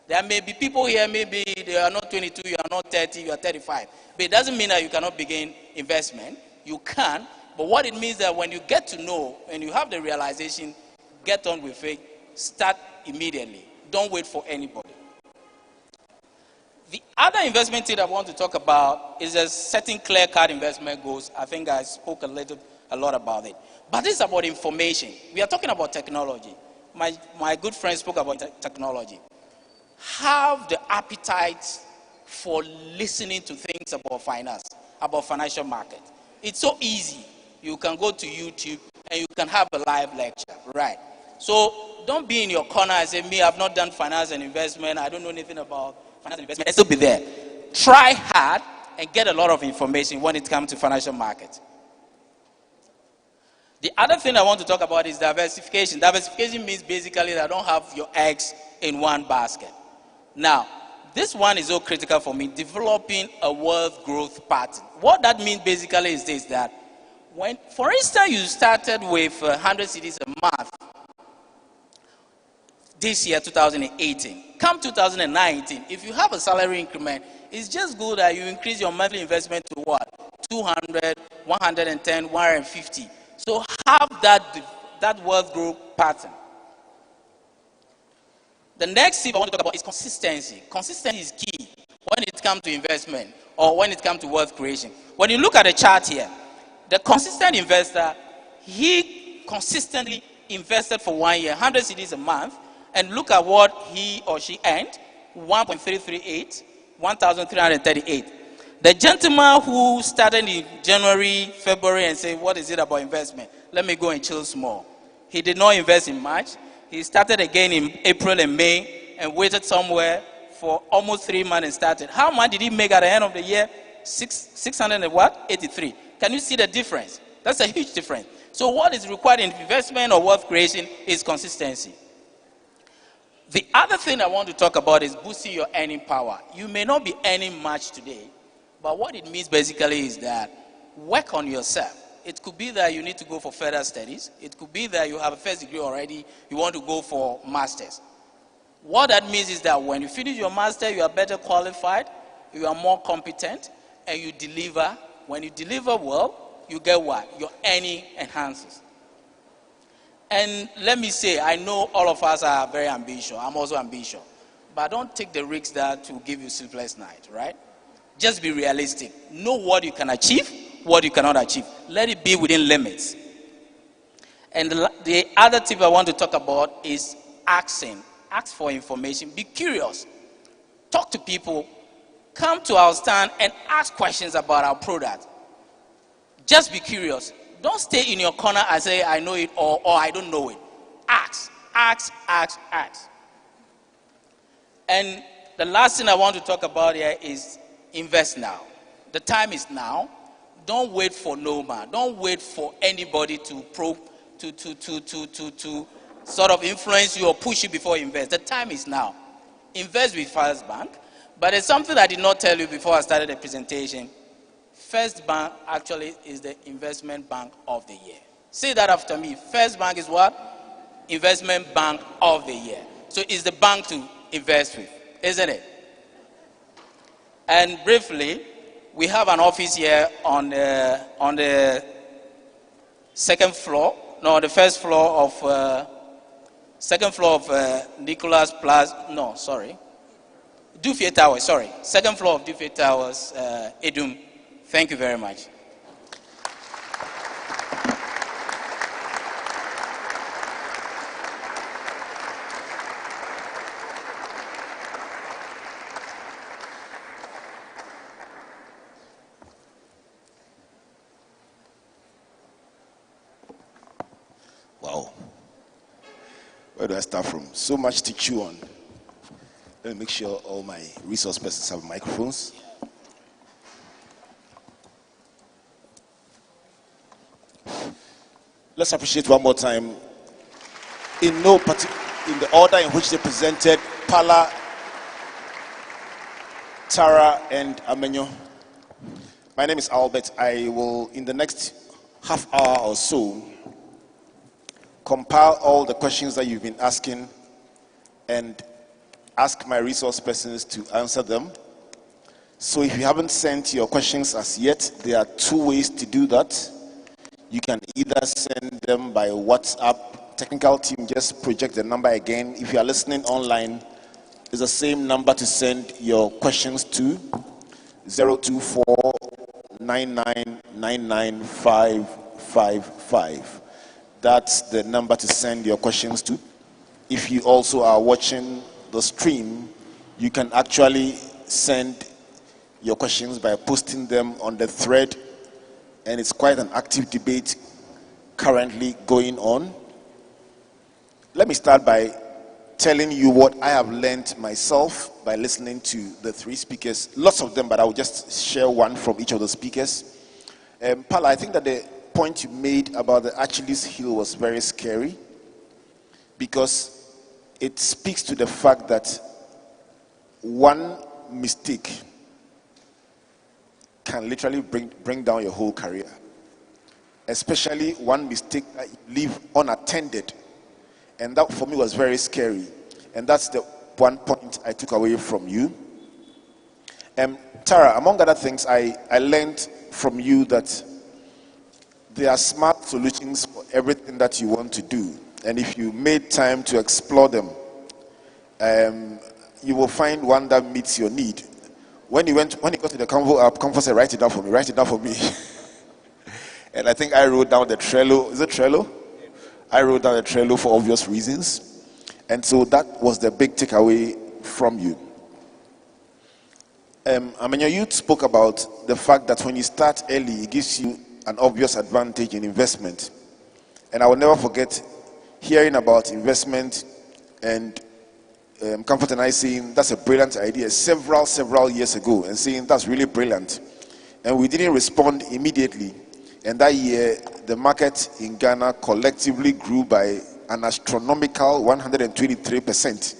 There may be people here, maybe they are not 22, you are not 30, you are 35. But it doesn't mean that you cannot begin investment. You can, but what it means that when you get to know and you have the realization, get on with it, start immediately. Don't wait for anybody. The other investment thing I want to talk about is a setting clear-cut investment goals. I think I spoke a lot about it. But this is about information. We are talking about technology. My good friend spoke about technology. Have the appetite for listening to things about finance, about financial market. It's so easy. You can go to YouTube and you can have a live lecture, right? So don't be in your corner and say, me, I've not done finance and investment. I don't know anything about finance and investment. Still be there. Try hard and get a lot of information when it comes to financial market. The other thing I want to talk about is diversification. Diversification means basically that I don't have your eggs in one basket. Now, this one is so critical for me, developing a wealth growth pattern. What that means basically is this, that when, for instance, you started with 100 cedis a month, this year, 2018, come 2019, if you have a salary increment, it's just good that you increase your monthly investment to what? 200, 110, 150. So have that wealth growth pattern. The next thing I want to talk about is consistency. Consistency is key when it comes to investment or when it comes to wealth creation. When you look at the chart here, the consistent investor, he consistently invested for 1 year, 100 cedis a month, and look at what he or she earned, 1.338, 1,338. The gentleman who started in January, February, and said, what is it about investment? Let me go and chill small. He did not invest in March. He started again in April and May and waited somewhere for almost 3 months and started. How much did he make at the end of the year? 600 and what? 83. Can you see the difference? That's a huge difference. So what is required in investment or wealth creation is consistency. The other thing I want to talk about is boosting your earning power. You may not be earning much today, but what it means basically is that work on yourself. It could be that you need to go for further studies. It could be that you have a first degree already. You want to go for masters. What that means is that when you finish your master, you are better qualified, you are more competent, and you deliver. When you deliver well, you get what? Your earning enhances. And let me say, I know all of us are very ambitious. I'm also ambitious. But don't take the risks that will give you sleepless night, right? Just be realistic. Know what you can achieve, what you cannot achieve. Let it be within limits. And the other tip I want to talk about is asking. Ask for information. Be curious. Talk to people. Come to our stand and ask questions about our product. Just be curious. Don't stay in your corner and say, I know it or I don't know it. Ask. And the last thing I want to talk about here is invest now. The time is now. Don't wait for no man. Don't wait for anybody to sort of influence you or push you before you invest. The time is now. Invest with First Bank. But there's something I did not tell you before I started the presentation. First Bank actually is the investment bank of the year. Say that after me. First Bank is what? Investment bank of the year. So it's the bank to invest with, isn't it? And briefly, we have an office here on the second floor. No, the first floor of second floor of Nicholas Plaza. No, sorry, Duffier Towers. Sorry, second floor of Duffier Towers, Edum. Thank you very much. Wow. Where do I start from? So much to chew on. Let me make sure all my resource persons have microphones. Let's appreciate one more time, in the order in which they presented, Pala, Tara, and Amenyo. My name is Albert. I will, in the next half hour or so, compile all the questions that you've been asking and ask my resource persons to answer them. So if you haven't sent your questions as yet, there are two ways to do that. You can either send them by WhatsApp. Technical team, just project the number again. If you are listening online, it's the same number to send your questions to: 024-9999-555. That's the number to send your questions to. If you also are watching the stream, you can actually send your questions by posting them on the thread, and it's quite an active debate currently going on. Let me start by telling you what I have learned myself by listening to the three speakers. Lots of them, but I will just share one from each of the speakers. Paula, I think that the point you made about the Achilles heel was very scary, because it speaks to the fact that one mistake can literally bring down your whole career, especially one mistake that you leave unattended. And that for me was very scary. And that's the one point I took away from you. Tara, among other things, I learned from you that there are smart solutions for everything that you want to do. And if you made time to explore them, you will find one that meets your need. When you got to the Convo app, Convo said, write it down for me. And I think I wrote down the Trello. Is it Trello? I wrote down the Trello for obvious reasons. And so that was the big takeaway from you. Your youth spoke about the fact that when you start early, it gives you an obvious advantage in investment. And I will never forget hearing about investment and Comfort and I saying that's a brilliant idea several years ago, and saying that's really brilliant. And we didn't respond immediately. And that year, the market in Ghana collectively grew by an astronomical 123%.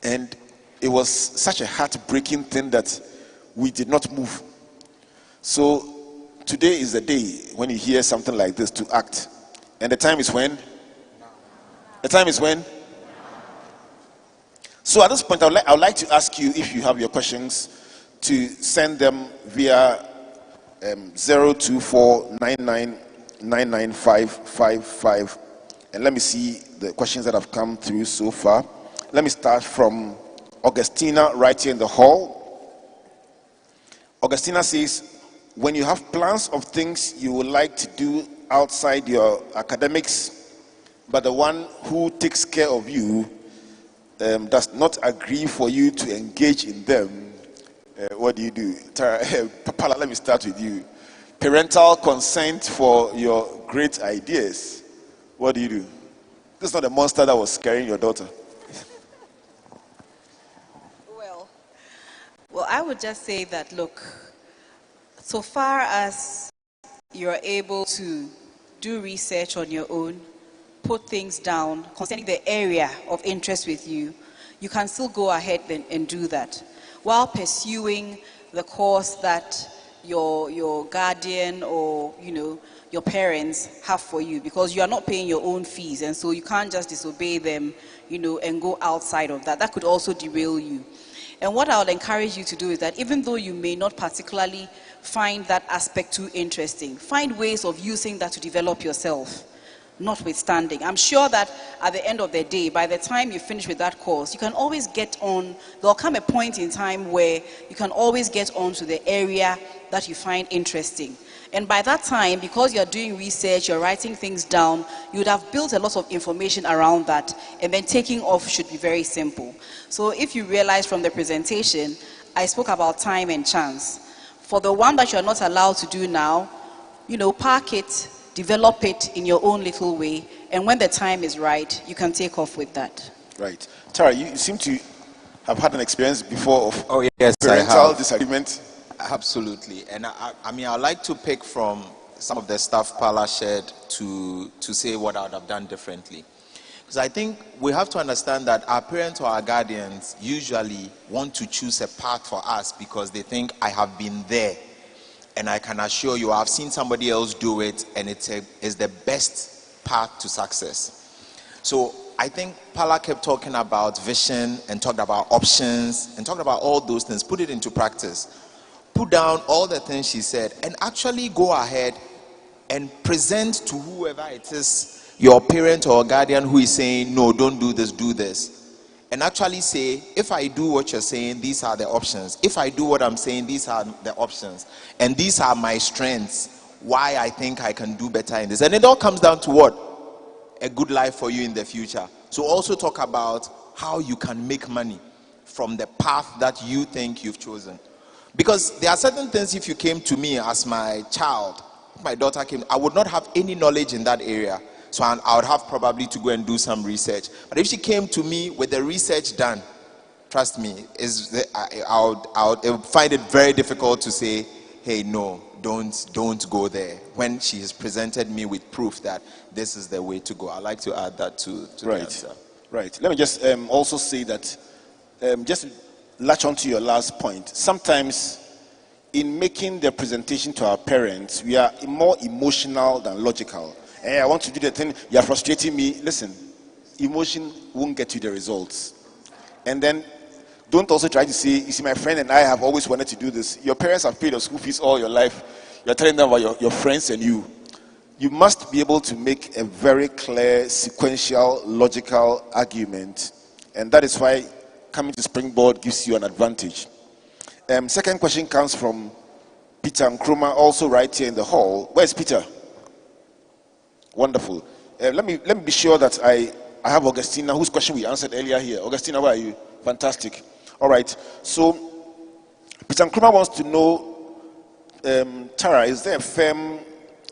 And it was such a heartbreaking thing that we did not move. So today is the day when you hear something like this to act. And the time is when? The time is when? So at this point, I would like to ask you, if you have your questions, to send them via 024-9999-555. And let me see the questions that have come through so far. Let me start from Augustina right here in the hall. Augustina says, when you have plans of things you would like to do outside your academics, but the one who takes care of you does not agree for you to engage in them, what do you do? Papa, let me start with you. Parental consent for your great ideas. What do you do? This is not a monster that was scaring your daughter. Well, I would just say that, look, so far as you're able to do research on your own, put things down concerning the area of interest with you, you can still go ahead and do that while pursuing the course that your guardian or your parents have for you, because you are not paying your own fees, and so you can't just disobey them and go outside of that. That could also derail you. And what I would encourage you to do is that even though you may not particularly find that aspect too interesting, find ways of using that to develop yourself. Notwithstanding, I'm sure that at the end of the day, by the time you finish with that course, you can always get on. There'll come a point in time where you can always get on to the area that you find interesting. And by that time, because you're doing research, you're writing things down, you would have built a lot of information around that, and then taking off should be very simple. So if you realize from the presentation, I spoke about time and chance. For the one that you're not allowed to do now, park it, develop it in your own little way, and when the time is right, you can take off with that. Right. Tara, you seem to have had an experience before of parental disagreement. Absolutely. And I'd like to pick from some of the stuff Paula shared to say what I would have done differently. Because I think we have to understand that our parents or our guardians usually want to choose a path for us because they think, I have been there. And I can assure you, I've seen somebody else do it, and it's the best path to success. So I think Paula kept talking about vision and talked about options and talked about all those things. Put it into practice. Put down all the things she said and actually go ahead and present to whoever it is, your parent or guardian who is saying, no, don't do this, do this. And actually say, if I do what you're saying, these are the options. If I do what I'm saying, these are the options. And these are my strengths, why I think I can do better in this. And it all comes down to what? A good life for you in the future. So also talk about how you can make money from the path that you think you've chosen. Because there are certain things, if you came to me as my child, my daughter came, I would not have any knowledge in that area. So I would have probably to go and do some research. But if she came to me with the research done, trust me, I would find it very difficult to say, hey, no, don't go there. When she has presented me with proof that this is the way to go. I'd like to add that to the answer. Right. Let me just also say that, just latch on to your last point. Sometimes in making the presentation to our parents, we are more emotional than logical. Hey, I want to do the thing, you're frustrating me. Listen, emotion won't get you the results. And then don't also try to say, you see, my friend and I have always wanted to do this. Your parents have paid your school fees all your life. You're telling them about your friends and you. You must be able to make a very clear, sequential, logical argument. And that is why coming to Springboard gives you an advantage. Second question comes from Peter Nkrumah, also right here in the hall. Where's Peter? Wonderful. Let me be sure that I have Augustina, whose question we answered earlier here. Augustina, where are you? Fantastic. All right. So Peter Nkrumah wants to know, Tara, is there a firm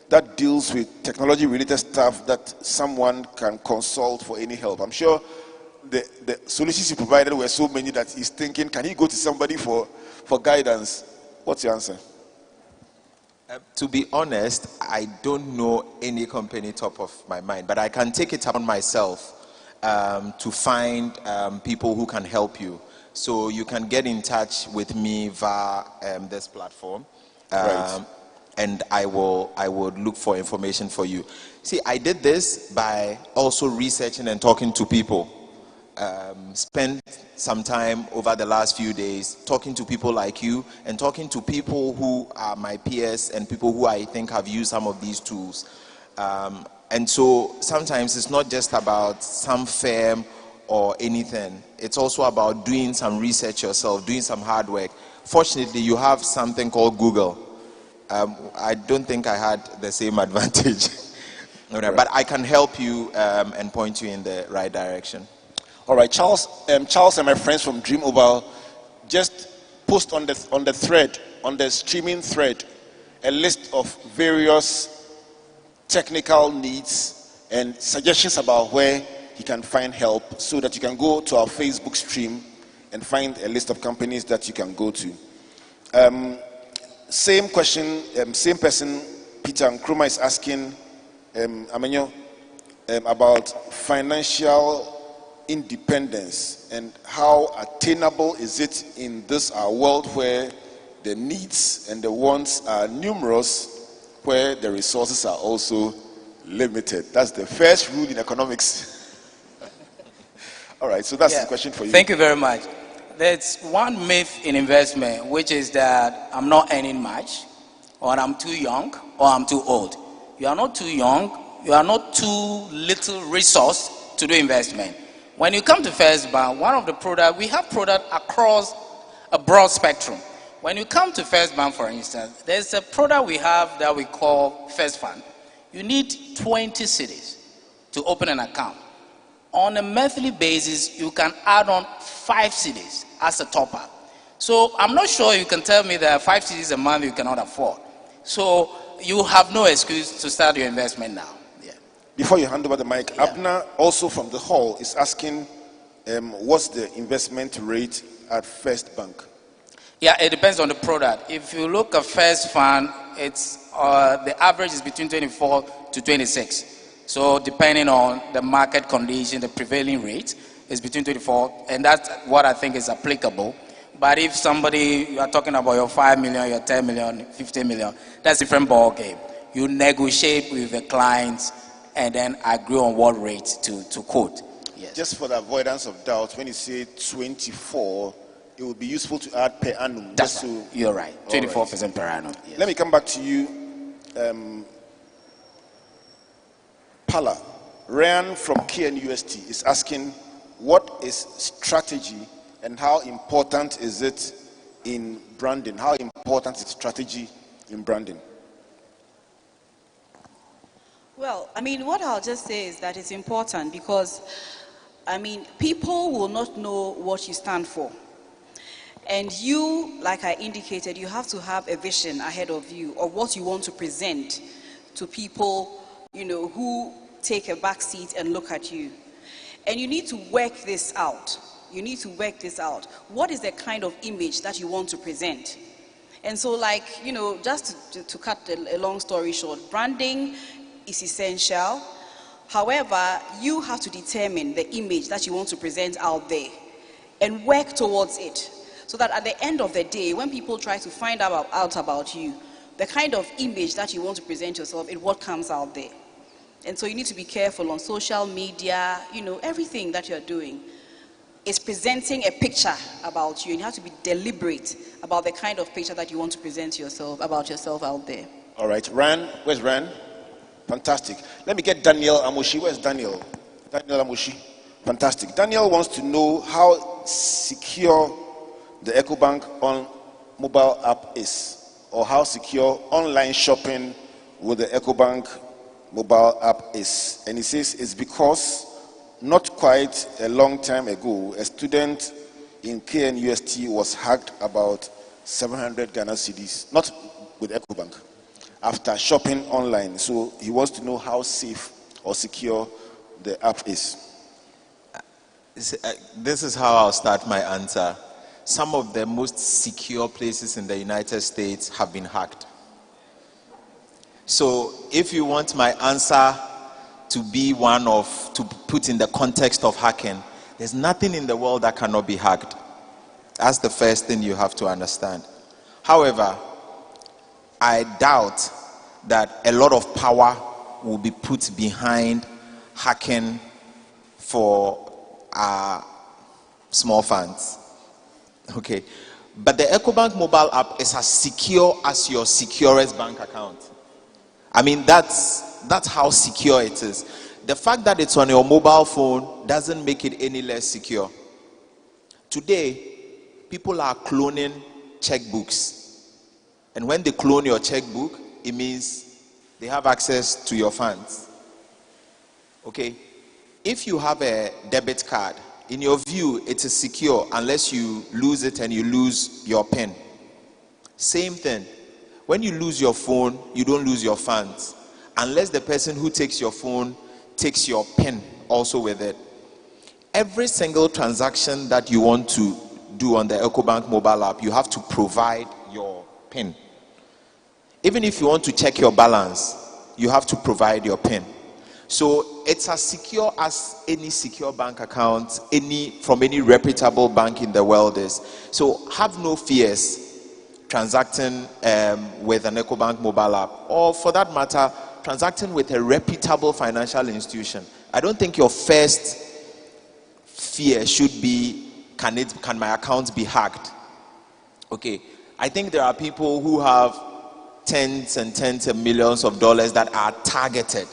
that deals with technology-related stuff that someone can consult for any help? I'm sure the solutions you provided were so many that he's thinking, can he go to somebody for guidance? What's your answer? To be honest, I don't know any company top of my mind, but I can take it upon myself to find people who can help you. So you can get in touch with me via this platform, Right. and I will look for information for you. See, I did this by also researching and talking to people. Spent some time over the last few days talking to people like you and talking to people who are my peers and people who I think have used some of these tools. And so sometimes it's not just about some firm or anything. It's also about doing some research yourself, doing some hard work. Fortunately, you have something called Google. I don't think I had the same advantage. Right. But I can help you and point you in the right direction. All right, Charles and my friends from Dream Oval just post on the thread, on the streaming thread, a list of various technical needs and suggestions about where you can find help, so that you can go to our Facebook stream and find a list of companies that you can go to. Same question, same person, Peter Nkrumah, is asking Amenyo about financial independence and how attainable is it in this our world where the needs and the wants are numerous, where the resources are also limited. That's the first rule in economics. All right, so that's the question for you. Thank you very much. There's one myth in investment, which is that I'm not earning much, or I'm too young, or I'm too old. You are not too young, you are not too little resource to do investment. When you come to First Bank, one of the products, we have products across a broad spectrum. When you come to First Bank, for instance, there's a product we have that we call First Fund. You need 20 cedis to open an account. On a monthly basis, you can add on 5 cedis as a top-up. So I'm not sure you can tell me that 5 cedis a month you cannot afford. So you have no excuse to start your investment now. Before you hand over the mic, Abner, also from the hall, is asking what's the investment rate at First Bank? Yeah, it depends on the product. If you look at First Fund, it's the average is between 24 to 26. So depending on the market condition, the prevailing rate is between 24, and that's what I think is applicable. But if somebody, you are talking about your 5 million, your 10 million, 15 million, that's a different ball game. You negotiate with the clients and then agree on what rate to quote. Yes. Just for the avoidance of doubt, when you say 24, it would be useful to add per annum. That's just right. so, You're right. 24% per annum. Yes. Let me come back to you, Pala. Ryan from KNUST is asking, what is strategy and how important is it in branding? How important is strategy in branding? Well, I mean, what I'll just say is that it's important because, I mean, people will not know what you stand for. And you, like I indicated, you have to have a vision ahead of you of what you want to present to people, you know, who take a back seat and look at you. And you need to work this out. You need to work this out. What is the kind of image that you want to present? And so, like, you know, just to cut a long story short, branding is essential. However, you have to determine the image that you want to present out there and work towards it. So that at the end of the day, when people try to find out about you, the kind of image that you want to present yourself is what comes out there. And so you need to be careful on social media, you know, everything that you're doing is presenting a picture about you. And you have to be deliberate about the kind of picture that you want to present about yourself out there. All right, Ran, where's Ran? Fantastic. Let me get Daniel Amoshi. Where's Daniel? Daniel Amoshi. Fantastic. Daniel wants to know how secure the EcoBank on mobile app is, or how secure online shopping with the EcoBank mobile app is. And he says it's because not quite a long time ago, a student in KNUST was hacked about 700 Ghana cedis, not with EcoBank, after shopping online. So he wants to know how safe or secure the app is. This is how I'll start my answer. Some of the most secure places in the United States have been hacked. So if you want my answer to be to put in the context of hacking, there's nothing in the world that cannot be hacked. That's the first thing you have to understand. However, I doubt that a lot of power will be put behind hacking for small funds. Okay, but the EcoBank mobile app is as secure as your securest bank account. I mean, that's how secure it is. The fact that it's on your mobile phone doesn't make it any less secure. Today, people are cloning checkbooks. And when they clone your checkbook, it means they have access to your funds. Okay, if you have a debit card, in your view, it is secure unless you lose it and you lose your PIN. Same thing. When you lose your phone, you don't lose your funds. Unless the person who takes your phone takes your PIN also with it. Every single transaction that you want to do on the EcoBank mobile app, you have to provide your PIN. Even if you want to check your balance, you have to provide your PIN. So it's as secure as any secure bank account, from any reputable bank in the world is. So have no fears transacting with an EcoBank mobile app, or for that matter, transacting with a reputable financial institution. I don't think your first fear should be, can my account be hacked? Okay, I think there are people who have tens and tens of millions of dollars that are targeted,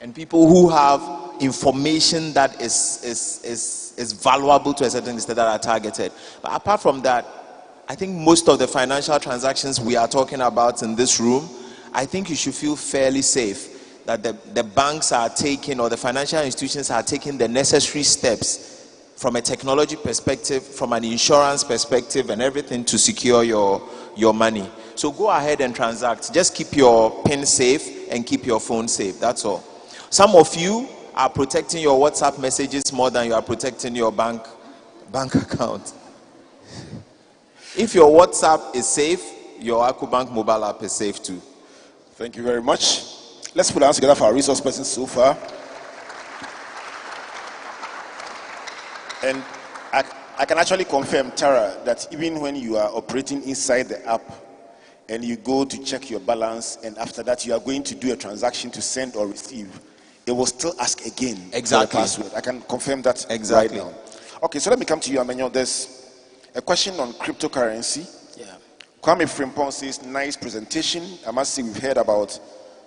and people who have information that is valuable to a certain extent that are targeted. But apart from that, I think most of the financial transactions we are talking about in this room, I think you should feel fairly safe that the banks are taking, or the financial institutions are taking the necessary steps from a technology perspective, from an insurance perspective, and everything to secure your money. So go ahead and transact. Just keep your PIN safe and keep your phone safe. That's all. Some of you are protecting your WhatsApp messages more than you are protecting your bank account. If your WhatsApp is safe, your EcoBank mobile app is safe too. Thank you very much. Let's put our hands together for our resource persons so far. And I can actually confirm, Tara, that even when you are operating inside the app and you go to check your balance, and after that you are going to do a transaction to send or receive, it will still ask again for the Exactly. password. I can confirm that Exactly. right now. Okay, so let me come to you, Amenyo. There's a question on cryptocurrency. Yeah. Kwame Frimpong says, nice presentation. I must say we've heard about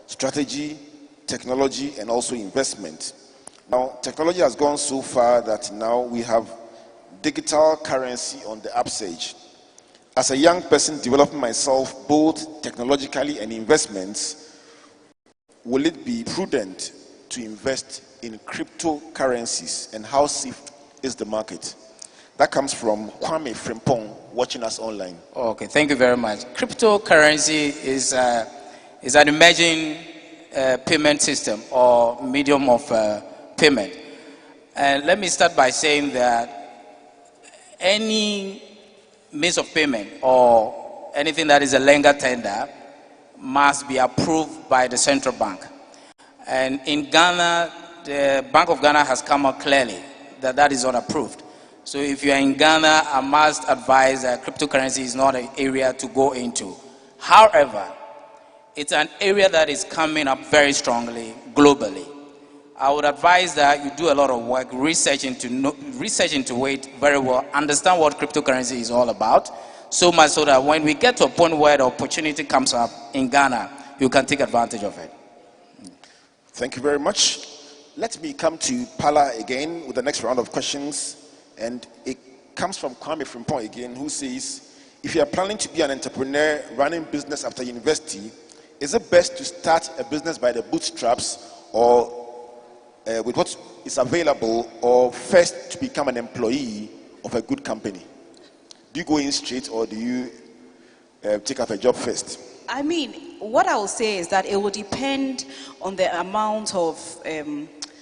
strategy, technology, and also investment. Now, technology has gone so far that now we have digital currency on the upstage. As a young person developing myself both technologically and investments, will it be prudent to invest in cryptocurrencies, and how safe is the market? That comes from Kwame Frimpong, watching us online. Okay, thank you very much. Cryptocurrency is an emerging payment system or medium of payment. And let me start by saying that any means of payment or anything that is a legal tender must be approved by the central bank. And in Ghana, the Bank of Ghana has come out clearly that that is not approved. So if you are in Ghana, I must advise that cryptocurrency is not an area to go into. However, it's an area that is coming up very strongly globally. I would advise that you do a lot of work, research into it very well, understand what cryptocurrency is all about, so much so that when we get to a point where the opportunity comes up in Ghana, you can take advantage of it. Thank you very much. Let me come to Pala again with the next round of questions. And it comes from Kwame Frimpong again, who says, if you are planning to be an entrepreneur running business after university, is it best to start a business by the bootstraps or with what is available, or first to become an employee of a good company? Do you go in straight, or do you take up a job first? I mean, what I will say is that it will depend on the amount of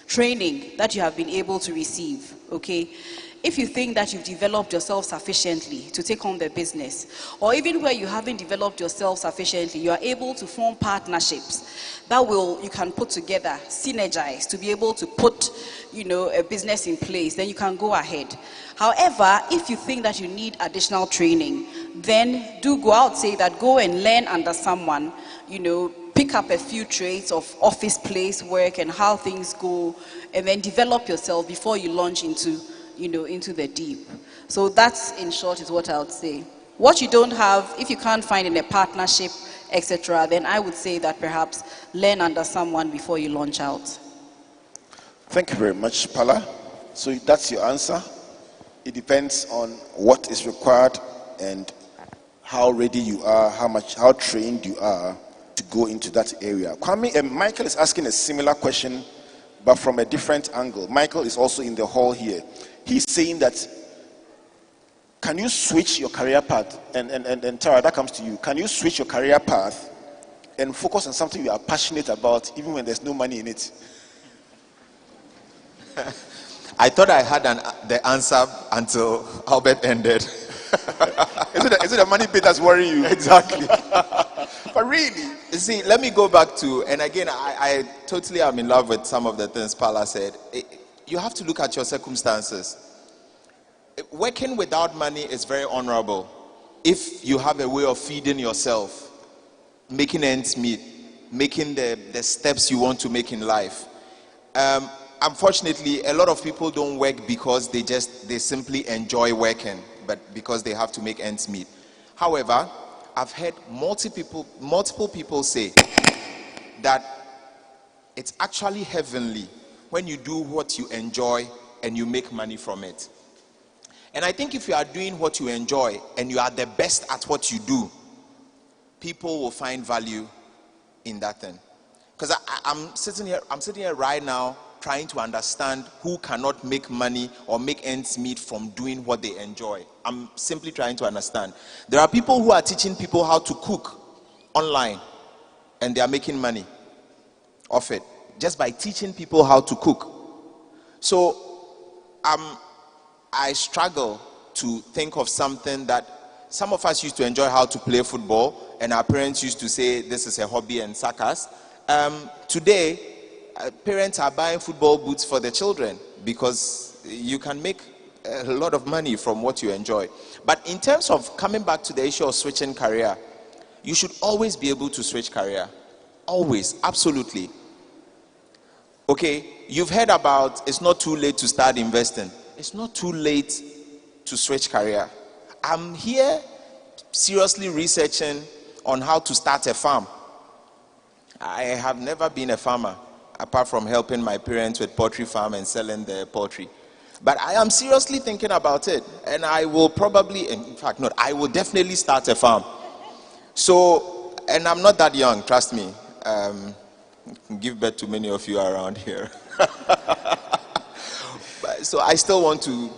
training that you have been able to receive, okay? If you think that you've developed yourself sufficiently to take on the business, or even where you haven't developed yourself sufficiently, you are able to form partnerships that you can put together, synergize to be able to put, a business in place, then you can go ahead. However, if you think that you need additional training, then do go out, say that go and learn under someone, pick up a few trades of office place work and how things go, and then develop yourself before you launch into the deep. So that's, in short, is what I would say. What you don't have, if you can't find in a partnership, etc., then I would say that perhaps learn under someone before you launch out. Thank you very much, Pala. So that's your answer. It depends on what is required and how ready you are, how trained you are to go into that area. Kwame, Michael is asking a similar question, but from a different angle. Michael is also in the hall here. He's saying that, can you switch your career path? And Tara, that comes to you. Can you switch your career path and focus on something you are passionate about, even when there's no money in it? I thought I had the answer until Albert ended. Is it the money bit that's worrying you? Exactly. But really, see, let me go back to, and again, I totally am in love with some of the things Pala said. You have to look at your circumstances. Working without money is very honorable if you have a way of feeding yourself, making ends meet, making the steps you want to make in life. Unfortunately, a lot of people don't work because they simply enjoy working, but because they have to make ends meet. However, I've heard multiple people say that it's actually heavenly when you do what you enjoy and you make money from it. And I think if you are doing what you enjoy and you are the best at what you do, people will find value in that thing. Because I'm sitting here right now trying to understand who cannot make money or make ends meet from doing what they enjoy. I'm simply trying to understand. There are people who are teaching people how to cook online, and they are making money off it just by teaching people how to cook. So I struggle to think of something that some of us used to enjoy, how to play football, and our parents used to say this is a hobby and suckers. Today, parents are buying football boots for their children because you can make a lot of money from what you enjoy. But in terms of coming back to the issue of switching career, you should always be able to switch career. Always, absolutely. Okay, you've heard about it's not too late to start investing. It's not too late to switch career. I'm here seriously researching on how to start a farm. I have never been a farmer, apart from helping my parents with poultry farm and selling the poultry. But I am seriously thinking about it, and I will probably, in fact, not, I will definitely start a farm. So, and I'm not that young, trust me. Give birth to many of you around here. So I still want to,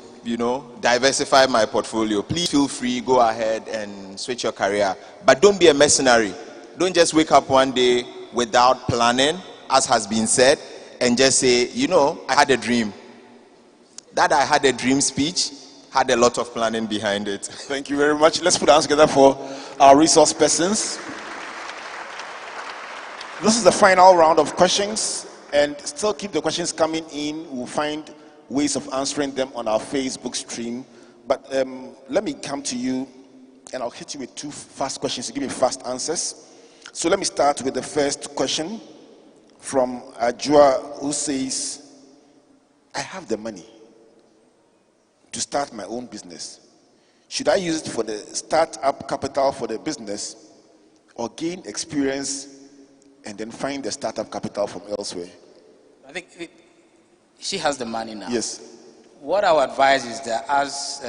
diversify my portfolio. Please feel free, go ahead and switch your career. But don't be a mercenary. Don't just wake up one day without planning, as has been said, and just say, I had a dream. That I had a dream speech had a lot of planning behind it. Thank you very much. Let's put our hands together for our resource persons. This is the final round of questions, and still keep the questions coming in. We'll find ways of answering them on our Facebook stream. But let me come to you, and I'll hit you with two fast questions to give me fast answers. So let me start with the first question from Ajua, who says, I have the money to start my own business. Should I use it for the start-up capital for the business, or gain experience and then find the startup capital from elsewhere? I think she has the money now. Yes. What I would advise is that, as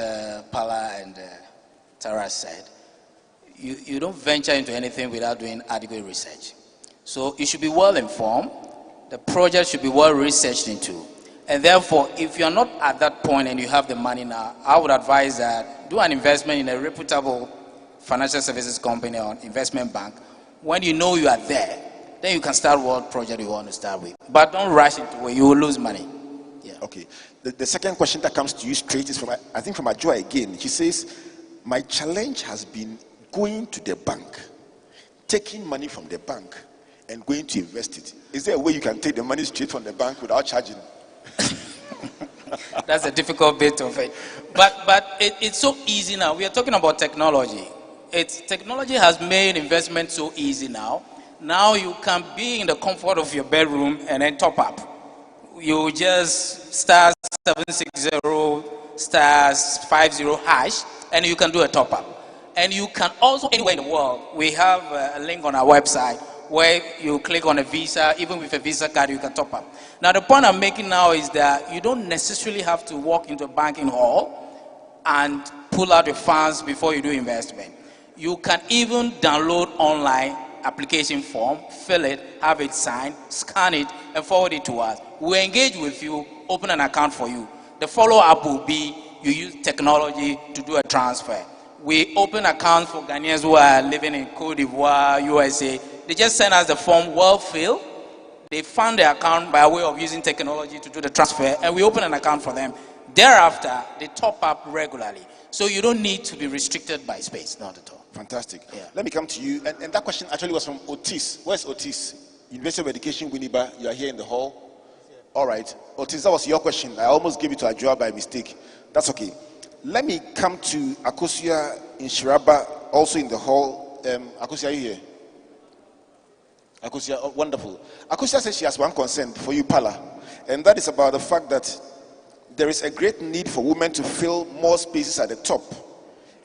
Pala and Tara said, you don't venture into anything without doing adequate research. So you should be well informed. The project should be well researched into. And therefore, if you're not at that point and you have the money now, I would advise that do an investment in a reputable financial services company or investment bank. When you know you are there, then you can start what project you want to start with. But don't rush into it, you will lose money. Yeah. Okay. The second question that comes to you straight is from, I think, from Ajua again. She says, my challenge has been going to the bank, taking money from the bank, and going to invest it. Is there a way you can take the money straight from the bank without charging? That's a difficult bit of it. But it's so easy now. We are talking about technology. Technology has made investment so easy now. Now you can be in the comfort of your bedroom and then top up. You just star 760 *50# and you can do a top up. And you can also, anywhere in the world, we have a link on our website where you click on a visa. Even with a visa card, you can top up. Now, the point I'm making now is that you don't necessarily have to walk into a banking hall and pull out your funds before you do investment. You can even download online application form, fill it, have it signed, scan it, and forward it to us. We'll engage with you, open an account for you. The follow-up will be you use technology to do a transfer. We open accounts for Ghanaians who are living in Cote d'Ivoire, USA. They just send us the form well filled. They fund the account by way of using technology to do the transfer, and we open an account for them. Thereafter, they top up regularly. So you don't need to be restricted by space, not at all. Fantastic. Yeah. Let me come to you. And that question actually was from Otis. Where's Otis? University of Education, Winneba. You are here in the hall. All right. Otis, that was your question. I almost gave it to Ajua by mistake. That's okay. Let me come to Akosia in Shiraba, also in the hall. Akosia, are you here? Akosia, oh, wonderful. Akosia says she has one concern for you, Pala, and that is about the fact that there is a great need for women to fill more spaces at the top.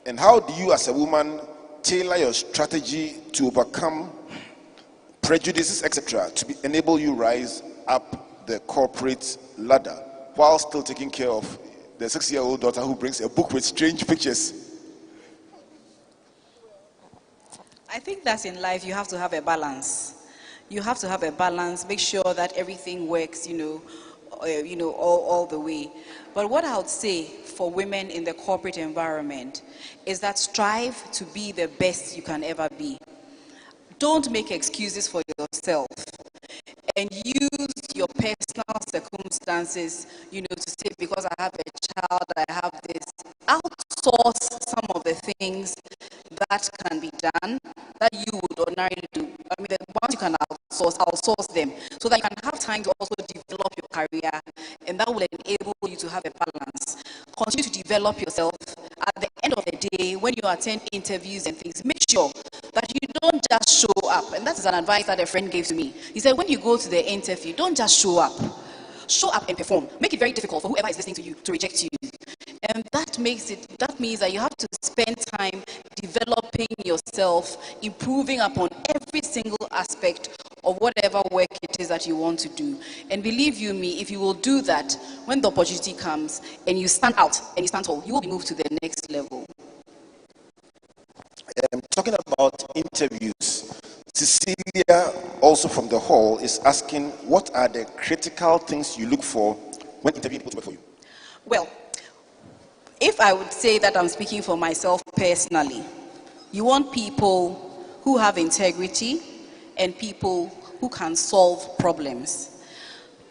And how do you, as a woman, tailor your strategy to overcome prejudices, etc., to enable you rise up the corporate ladder while still taking care of the 6-year-old daughter who brings a book with strange pictures? I think that in life you have to have a balance. You have to have a balance, make sure that everything works, all the way. But what I would say for women in the corporate environment is that strive to be the best you can ever be. Don't make excuses for yourself and use your personal circumstances, to say, because I have a child, I have this. Outsource some of the things that can be done that you would ordinarily do. I mean, the ones you can outsource them so that you can have time to also develop your career, and that will enable you to have a balance. Continue to develop yourself. At the end of the day, when you attend interviews and things, make sure that you don't just show up. And that is an advice that a friend gave to me. He said, when you go to the interview, don't just show up. Show up and perform. Make it very difficult for whoever is listening to you to reject you. And that means that you have to spend time developing yourself, improving upon every single aspect of whatever work it is that you want to do. And believe you me, if you will do that, when the opportunity comes and you stand out and you stand tall, you will be moved to the next level. Talking about interviews, Cecilia, also from the hall, is asking, what are the critical things you look for when interviewing people to work for you? Well, if I would say that I'm speaking for myself personally, you want people who have integrity and people who can solve problems.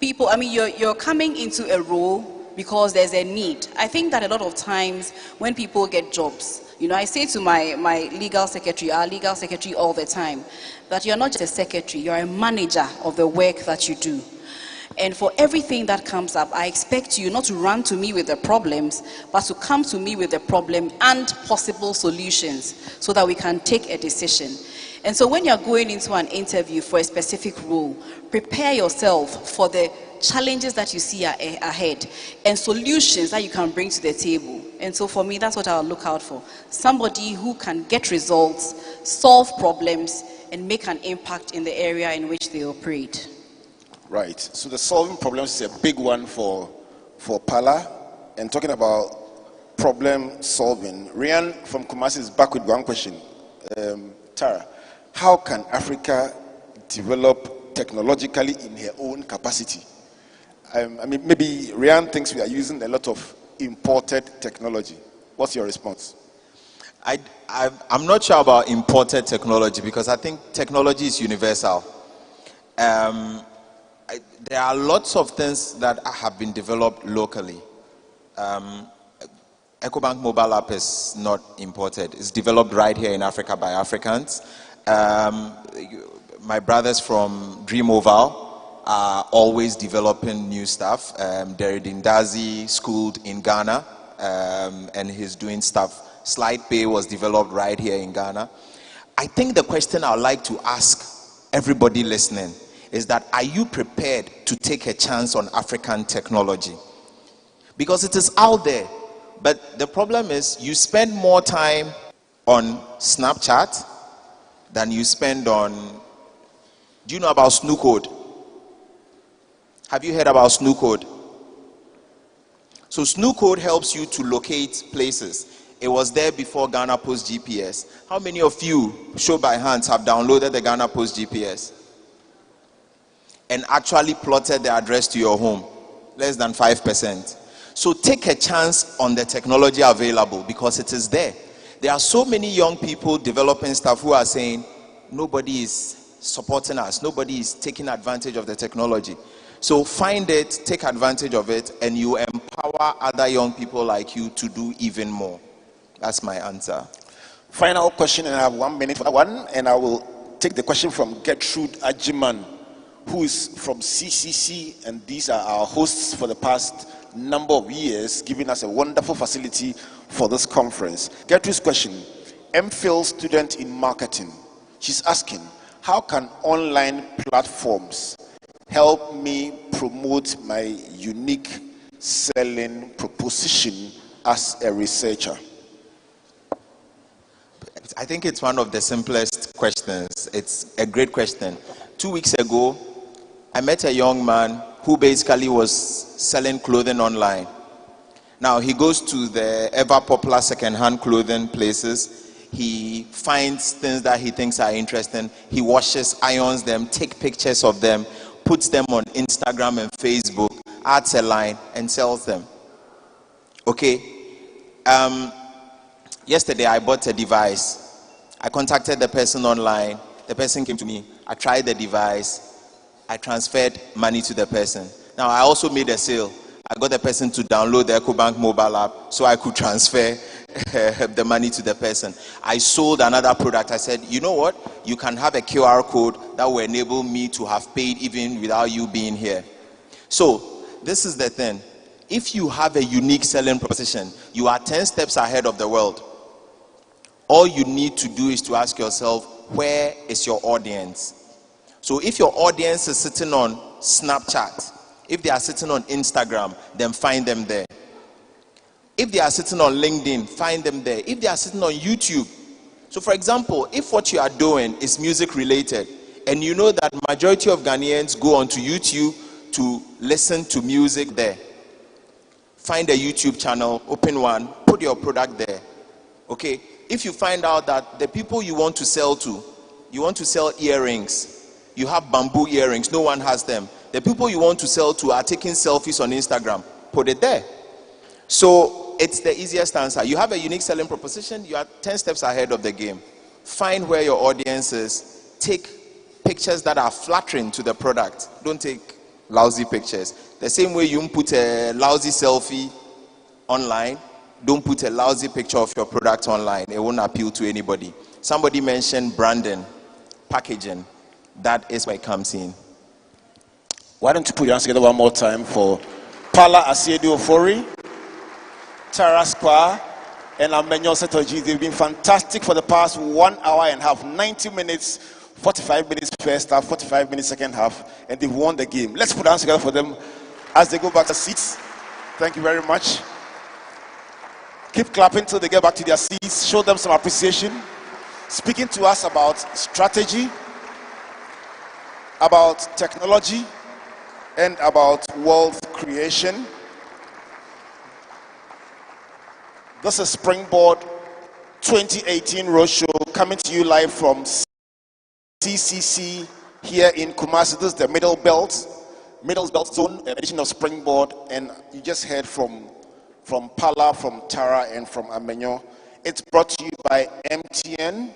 People, I mean, you're coming into a role because there's a need. I think that a lot of times when people get jobs, I say to my legal secretary, our legal secretary all the time, that you're not just a secretary, you're a manager of the work that you do. And for everything that comes up, I expect you not to run to me with the problems, but to come to me with the problem and possible solutions so that we can take a decision. And so when you're going into an interview for a specific role, prepare yourself for the challenges that you see ahead and solutions that you can bring to the table. And so for me, that's what I'll look out for. Somebody who can get results, solve problems, and make an impact in the area in which they operate. Right. So the solving problems is a big one for Pala. And talking about problem solving, Rian from Kumasi is back with one question. Tara, how can Africa develop technologically in her own capacity? I mean, maybe Rian thinks we are using a lot of imported technology. What's your response? I'm not sure about imported technology because I think technology is universal. There are lots of things that have been developed locally. EcoBank mobile app is not imported. It's developed right here in Africa by Africans. My brothers from Dream Oval are always developing new stuff. Deridin Dazi schooled in Ghana, and he's doing stuff. Slide Pay was developed right here in Ghana. I think the question I'd like to ask everybody listening is that, are you prepared to take a chance on African technology? Because it is out there. But the problem is you spend more time on Snapchat than you spend on... Do you know about Snoocode? Have you heard about Snoocode? So Snoocode helps you to locate places. It was there before Ghana Post GPS. How many of you, show by hands, have downloaded the Ghana Post GPS and actually plotted the address to your home? Less than 5%. So take a chance on the technology available because it is there. There are so many young people developing stuff who are saying, nobody is supporting us. Nobody is taking advantage of the technology. So find it, take advantage of it, and you empower other young people like you to do even more. That's my answer. Final question, and I have 1 minute for that one, and I will take the question from Gertrude Ajiman, who is from CCC, and these are our hosts for the past number of years, giving us a wonderful facility for this conference. Gertrude's question, MPhil student in marketing. She's asking, how can online platforms help me promote my unique selling proposition as a researcher? I think it's one of the simplest questions. It's a great question. 2 weeks ago, I met a young man who basically was selling clothing online. Now, he goes to the ever popular second-hand clothing places. He finds things that he thinks are interesting. He washes, irons them, takes pictures of them, puts them on Instagram and Facebook, adds a line, and sells them. Okay. Yesterday, I bought a device. I contacted the person online. The person came to me. I tried the device. I transferred money to the person. Now, I also made a sale. I got the person to download the EcoBank mobile app so I could transfer the money to the person. I sold another product. I said, you know what? You can have a QR code that will enable me to have paid even without you being here. So, this is the thing. If you have a unique selling proposition, you are 10 steps ahead of the world. all you need to do is to ask yourself, where is your audience? So if your audience is sitting on Snapchat, if they are sitting on Instagram, then find them there. If they are sitting on LinkedIn, find them there. If they are sitting on YouTube. So for example, if what you are doing is music related, and you know that majority of Ghanaians go onto YouTube to listen to music there, find a YouTube channel, open one, put your product there. Okay? If you find out that the people you want to sell to, you want to sell earrings, you have bamboo earrings, no one has them. The people you want to sell to are taking selfies on Instagram, put it there. So it's the easiest answer. You have a unique selling proposition, you are 10 steps ahead of the game. Find where your audience is, take pictures that are flattering to the product. Don't take lousy pictures. The same way you put a lousy selfie online, don't put a lousy picture of your product online. It won't appeal to anybody. Somebody mentioned branding, packaging. That is where it comes in. Why don't you put your hands together one more time for Pala Asiedu Ofori, Tara Square, and Amenyo Setoji. They've been fantastic for the past 1 hour and a half, 90 minutes, 45 minutes first half, 45 minutes second half, and they've won the game. Let's put our hands together for them as they go back to seats. Thank you very much. Keep clapping till they get back to their seats. Show them some appreciation. Speaking to us about strategy, about technology, and about wealth creation. This is Springboard 2018 Roadshow coming to you live from CCC here in Kumasi. This is the Middle Belt Zone edition of Springboard, and you just heard from Pala, from Tara, and from Amenyo. It's brought to you by MTN,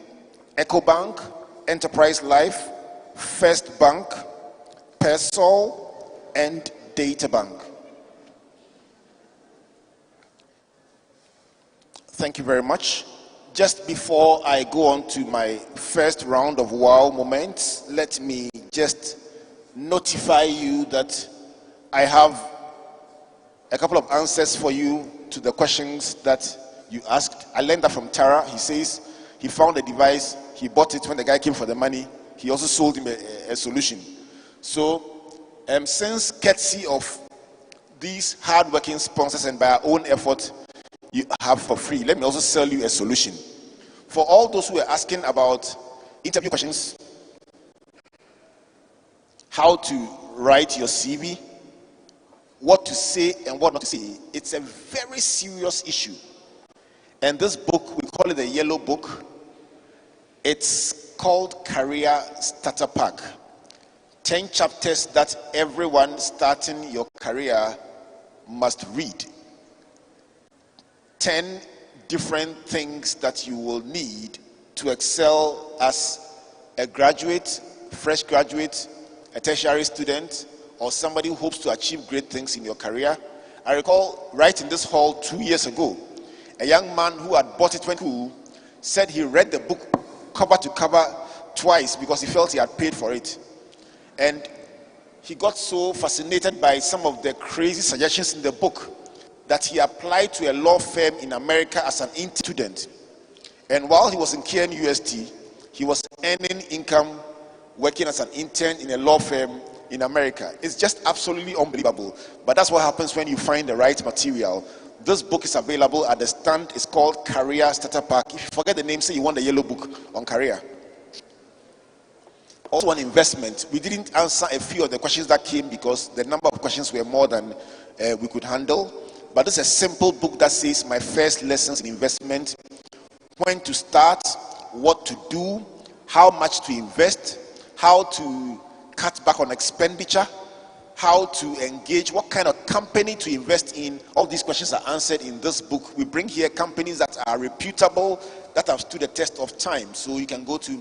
EcoBank, Enterprise Life, First Bank, Persol, and Databank. Thank you very much. Just before I go on to my first round of wow moments, let me just notify you that I have a couple of answers for you to the questions that you asked. I learned that from Tara. He says he found a device, he bought it when the guy came for the money. He also sold him a solution. So, since courtesy of these hard-working sponsors and by our own effort, you have for free, let me also sell you a solution. For all those who are asking about interview questions, how to write your CV, what to say and what not to say, it's a very serious issue. And this book, we call it the Yellow Book. It's called Career Starter Pack. 10 chapters that everyone starting your career must read. 10 different things that you will need to excel as a graduate, fresh graduate, a tertiary student, or somebody who hopes to achieve great things in your career. I recall right in this hall 2 years ago, a young man who had bought it when school said he read the book cover to cover twice because he felt he had paid for it. And he got so fascinated by some of the crazy suggestions in the book that he applied to a law firm in America as an intern student. And while he was in KNUST, he was earning income working as an intern in a law firm in America. It's just absolutely unbelievable. But that's what happens when you find the right material. This book is available at the stand. It's called Career Starter Pack. If you forget the name, say you want the Yellow Book on career. Also on investment, we didn't answer a few of the questions that came because the number of questions were more than we could handle. But this is a simple book that says my first lessons in investment, when to start, what to do, how much to invest, how to cut back on expenditure, how to engage, what kind of company to invest in. All these questions are answered in this book. We bring here companies that are reputable, that have stood the test of time. So you can go to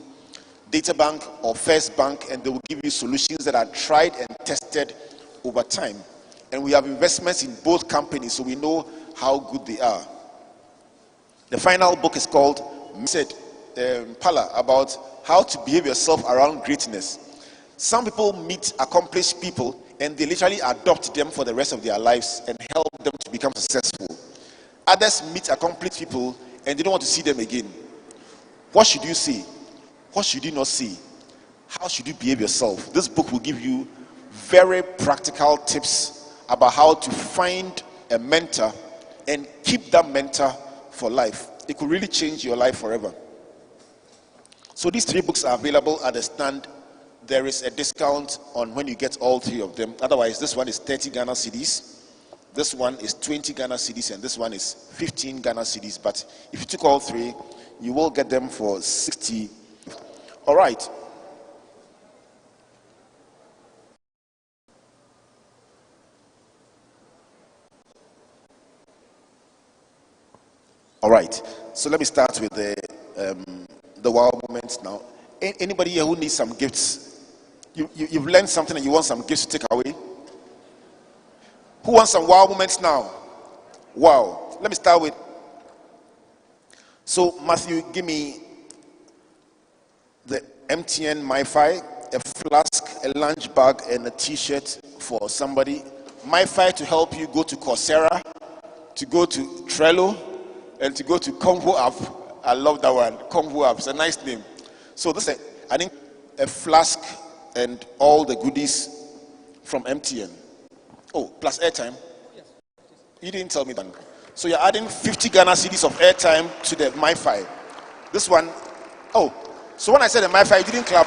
Databank or First Bank and they will give you solutions that are tried and tested over time. And we have investments in both companies, so we know how good they are. The final book is called Pala, about how to behave yourself around greatness. Some people meet accomplished people and they literally adopt them for the rest of their lives and help them to become successful. Others meet accomplished people and they don't want to see them again. What should you say? What should you not say? How should you behave yourself? This book will give you very practical tips about how to find a mentor and keep that mentor for life. It could really change your life forever. So these 3 books are available at the stand. There is a discount on when you get all 3 of them. Otherwise, this one is 30 Ghana cedis, this one is 20 Ghana cedis, and this one is 15 Ghana cedis. But if you took all 3, you will get them for 60. All right. All right. So let me start with the wow moments now. Anybody here who needs some gifts? You've learned something and you want some gifts to take away? Who wants some wow moments now? Wow. Let me start with. So Matthew, give me the MTN MiFi, a flask, a lunch bag, and a t-shirt for somebody. MiFi to help you go to Coursera, to go to Trello, and to go to Convo app. I love that one. Convo app. It's a nice name. So this is, I think, a flask and all the goodies from MTN. Oh, plus airtime? Yes. You didn't tell me that. So you're adding 50 Ghana cedis of airtime to the MiFi. This one, oh, so when I said the MiFi, you didn't clap.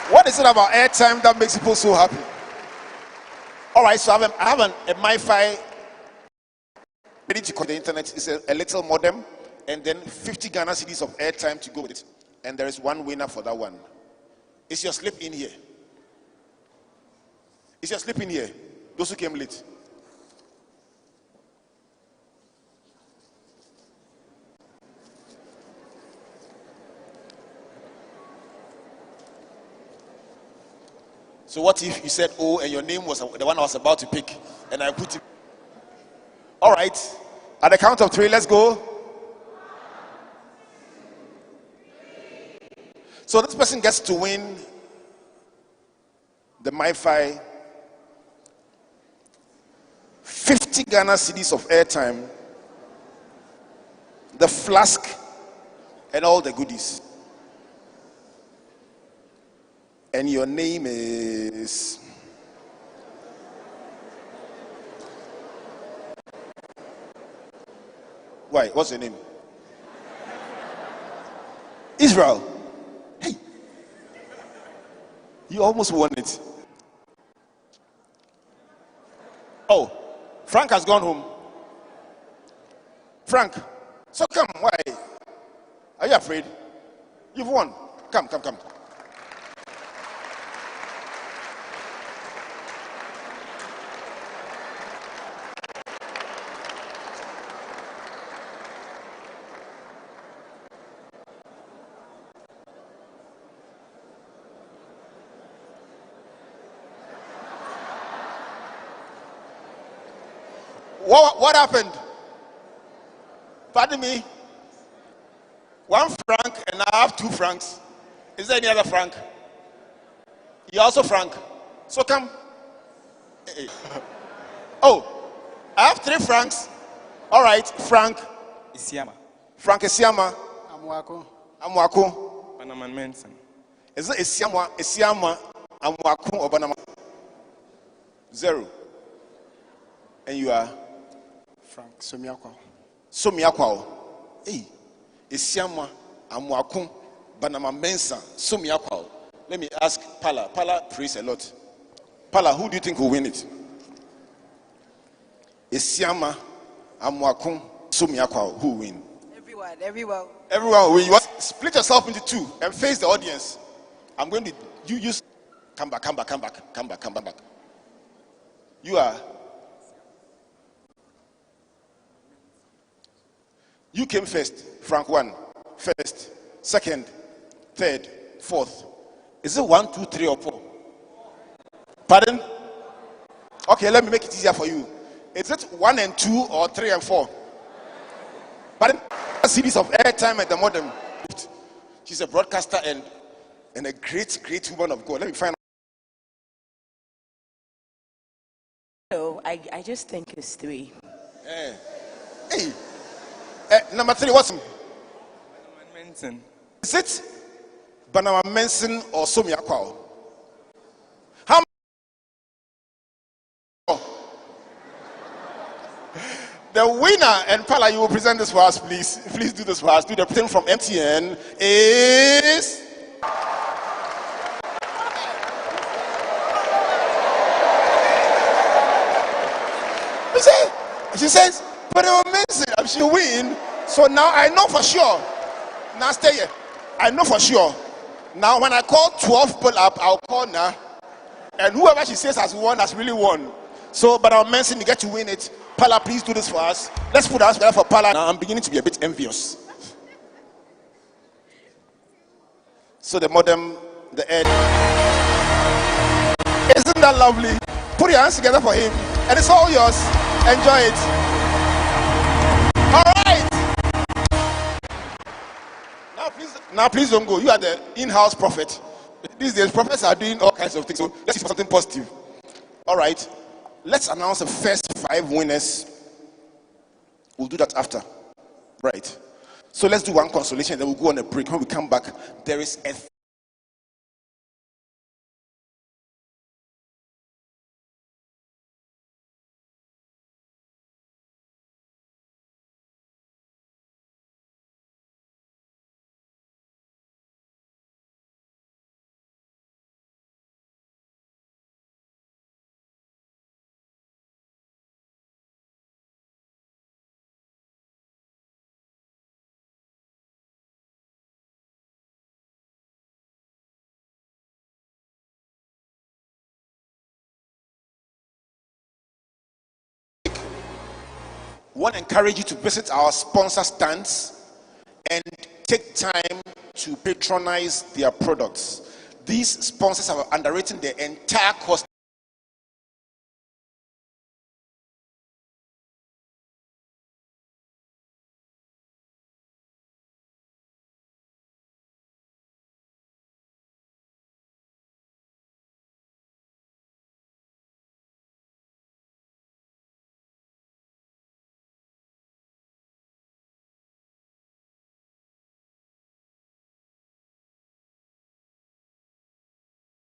What is it about airtime that makes people so happy? All right, so I have a MiFi ready to connect the internet. It's a little modem, and then 50 Ghana cedis of airtime to go with it. And there is one winner for that one. Is your slip in here? Is your slip in here? Those who came late. So what if you said oh and your name was the one I was about to pick and I put it? All right. At the count of 3, let's go. So this person gets to win the MiFi, 50 Ghana cedis of airtime, the flask, and all the goodies. And your name is... Why? What's your name? Israel. Hey. You almost won it. Oh, Frank has gone home. Frank, so come. Why? Are you afraid? You've won. Come. What happened? Pardon me. 1 franc and I have 2 francs. Is there any other franc? You're also franc. So come. Hey. Oh, I have 3 francs. All right, Frank. Isiama. Frank Isiama. Amwako. Banaman Mensen. Is it Isiama, Amwako, or Banama? 0. And you are? Frank Somiakwao. Hey, Isiama, Amwako, Banama Mensa, Somiakwao. Let me ask Pala. Pala prays a lot. Pala, who do you think will win it? Isiama, Amwako, Somiakwao. Who will win? Everyone. Everyone will win. You want split yourself into 2 and face the audience. I'm going to use. Come back. You are. You came first, Frank 1, first, second, third, fourth. Is it 1, 2, 3, or 4? Pardon? Okay, let me make it easier for you. Is it 1 and 2 or 3 and 4? Pardon? A series of airtime at the modem. She's a broadcaster and a great woman of God. Let me find out. No, I just think it's 3. Hey. Number 3, what's Mensen. is it? Banama Mensen or Somia Kwao? How many? The winner, and Pala, you will present this for us, please. Please do this for us. Do the thing from MTN is. She says, but I'm amazing. She win. So now I know for sure. Now stay here. I know for sure. Now when I call 12 pull up, I'll call now. And whoever she says has won has really won. So, but I'm mentioning you get to win it. Pala, please do this for us. Let's put our hands together for Pala. Now I'm beginning to be a bit envious. So the modem, the edge. Isn't that lovely? Put your hands together for him. And it's all yours. Enjoy it. All right. Now please don't go. You are the in-house prophet. These days, prophets are doing all kinds of things. So let's see something positive. All right. Let's announce the first 5 winners. We'll do that after. Right. So let's do one consolation. Then we'll go on a break. When we come back, there is a want to encourage you to visit our sponsor stands and take time to patronize their products. These sponsors have underwritten the entire cost.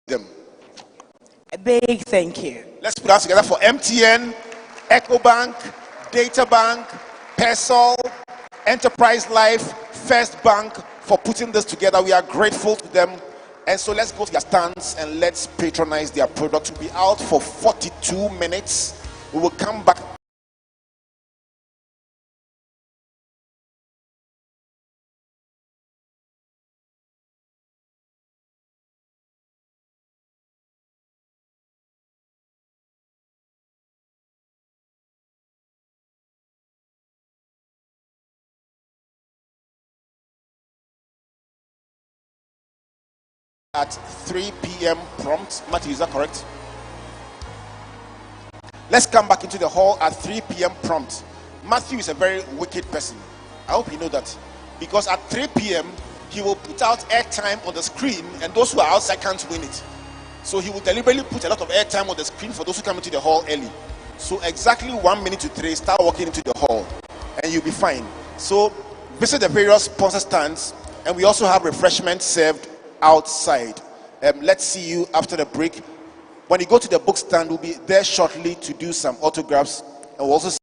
Them. A big thank you. Let's put us together for MTN, EcoBank, DataBank, Pesol, Enterprise Life, First Bank for putting this together. We are grateful to them. And so let's go to their stands and let's patronize their product. We'll be out for 42 minutes. We will come back. At 3 p.m. prompt. Matthew, is that correct? Let's come back into the hall at 3 p.m. prompt. Matthew is a very wicked person. I hope you know that. Because at 3 p.m., he will put out airtime on the screen and those who are outside can't win it. So he will deliberately put a lot of airtime on the screen for those who come into the hall early. So exactly 1 minute to 3, start walking into the hall and you'll be fine. So visit the various sponsor stands and we also have refreshments served outside. Let's see you after the break. When you go to the book stand, we'll be there shortly to do some autographs, and we'll also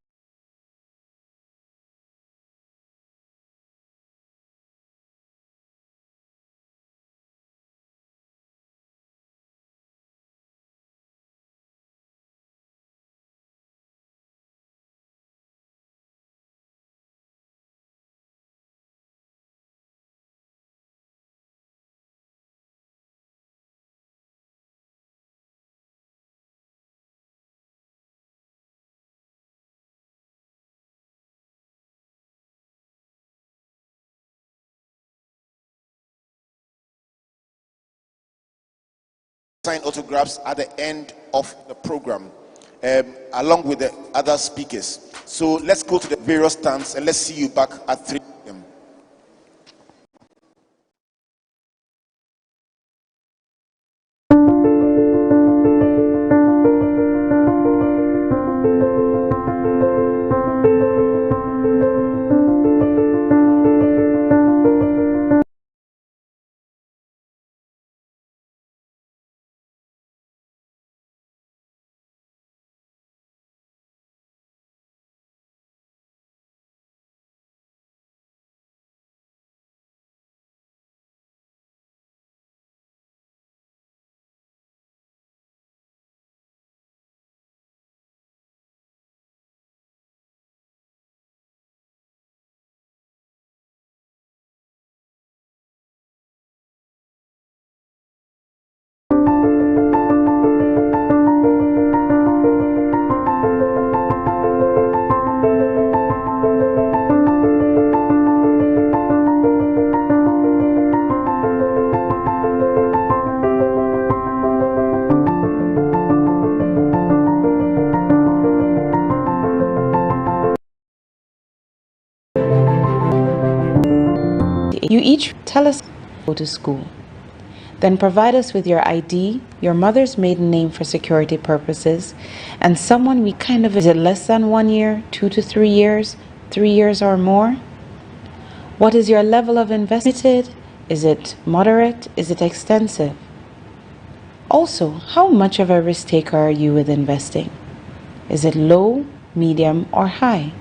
sign autographs at the end of the program, along with the other speakers. So let's go to the various stands and let's see you back at 3 p.m. You each tell us go to school. Then provide us with your ID, your mother's maiden name for security purposes, and someone we kind of, is it less than 1 year, 2 to 3 years, 3 years or more? What is your level of investment? Is it moderate? Is it extensive? Also, how much of a risk taker are you with investing? Is it low, medium, or high?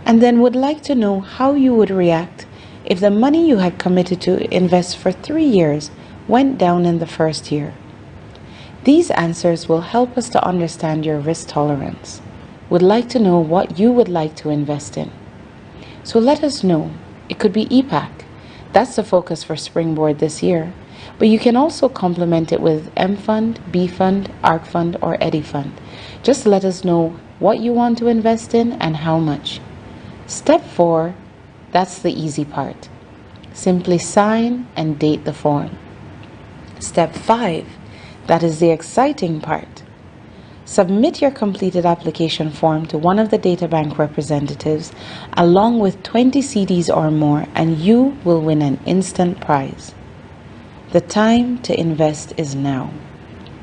And then would like to know how you would react if the money you had committed to invest for 3 years went down in the first year. These answers will help us to understand your risk tolerance. Would like to know what you would like to invest in. So let us know. It could be EPAC. That's the focus for Springboard this year. But you can also complement it with M Fund, B Fund, ARC Fund, or Eddy Fund. Just let us know what you want to invest in and how much. Step 4, that's the easy part. Simply sign and date the form. Step 5, that is the exciting part. Submit your completed application form to one of the data bank representatives along with 20 CDs or more, and you will win an instant prize. The time to invest is now.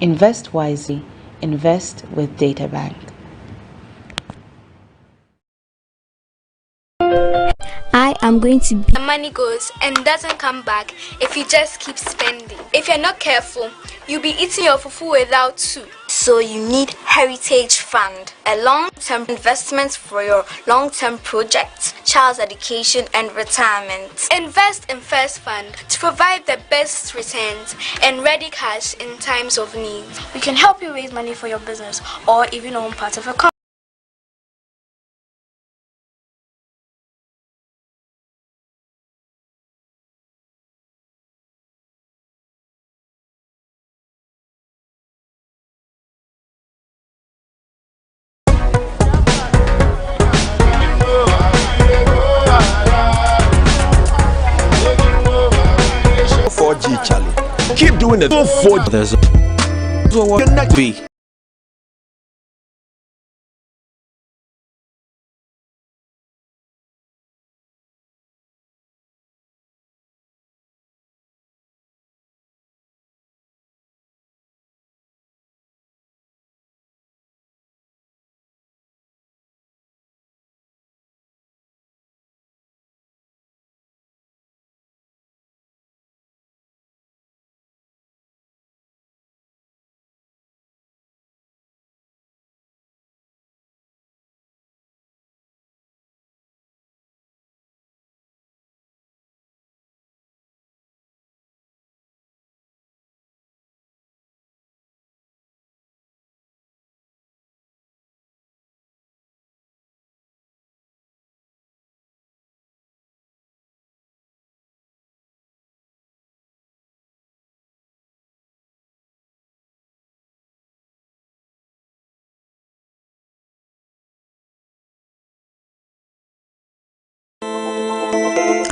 Invest wisely. Invest with Data Bank. I am going to be. The money goes and doesn't come back if you just keep spending. If you're not careful, you'll be eating your fufu without soup. So you need Heritage Fund, a long-term investment for your long-term projects, child's education and retirement. Invest in First Fund to provide the best returns and ready cash in times of need. We can help you raise money for your business or even own part of a company. Charlie, keep doing it. There's a next be.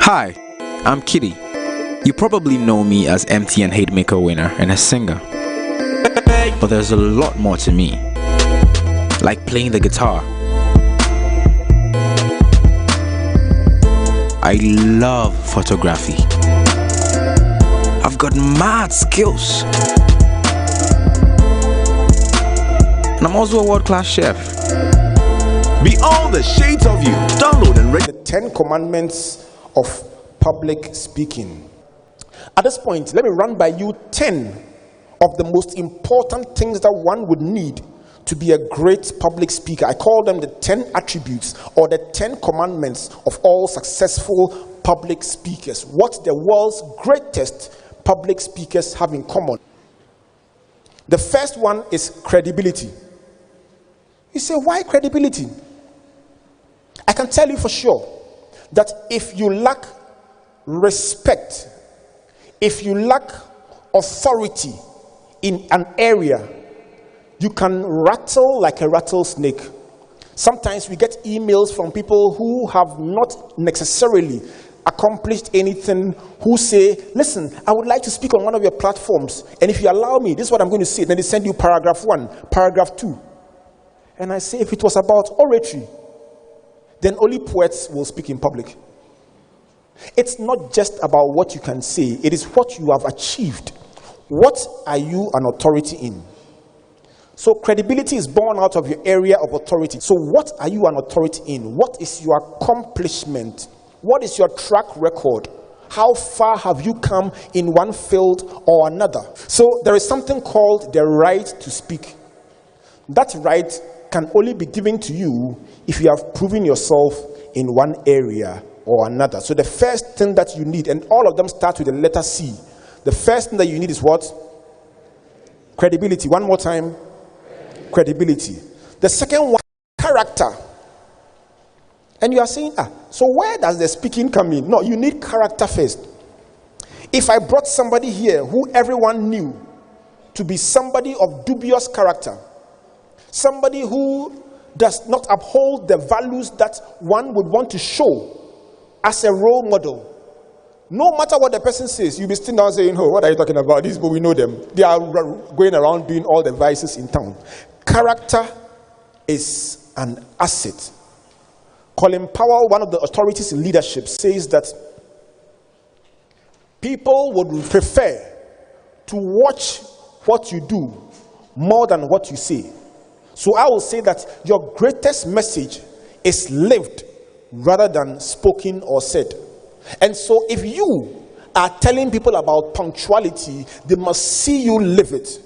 Hi, I'm Kitty. You probably know me as MTN Hitmaker winner and a singer. But there's a lot more to me, like playing the guitar. I love photography. I've got mad skills. And I'm also a world-class chef. Be all the shades of you. Download and rate the 10 commandments of public speaking. At this point, let me run by you 10 of the most important things that one would need to be a great public speaker. I call them the 10 attributes or the 10 commandments of all successful public speakers. What the world's greatest public speakers have in common. The first one is credibility. You say, why credibility? I can tell you for sure that if you lack respect, if you lack authority in an area, you can rattle like a rattlesnake. Sometimes we get emails from people who have not necessarily accomplished anything, who say, listen, I would like to speak on one of your platforms, and if you allow me, this is what I'm going to say. Then they send you paragraph 1, paragraph 2. And I say, if it was about oratory, then only poets will speak in public. It's not just about what you can say, it is what you have achieved. What are you an authority in? So credibility is born out of your area of authority. So what are you an authority in? What is your accomplishment? What is your track record? How far have you come in one field or another? So there is something called the right to speak. That right can only be given to you if you have proven yourself in one area or another. So the first thing that you need, and all of them start with the letter C. The first thing that you need is what? Credibility. One more time. Credibility. The second one, character. And you are saying, so where does the speaking come in? No, you need character first. If I brought somebody here who everyone knew to be somebody of dubious character, somebody who does not uphold the values that one would want to show as a role model, no matter what the person says, you'll be still down saying, oh, what are you talking about? These people, we know them. They are going around doing all the vices in town. Character is an asset. Colin Powell, one of the authorities in leadership, says that people would prefer to watch what you do more than what you say. So I will say that your greatest message is lived rather than spoken or said. And so if you are telling people about punctuality, they must see you live it.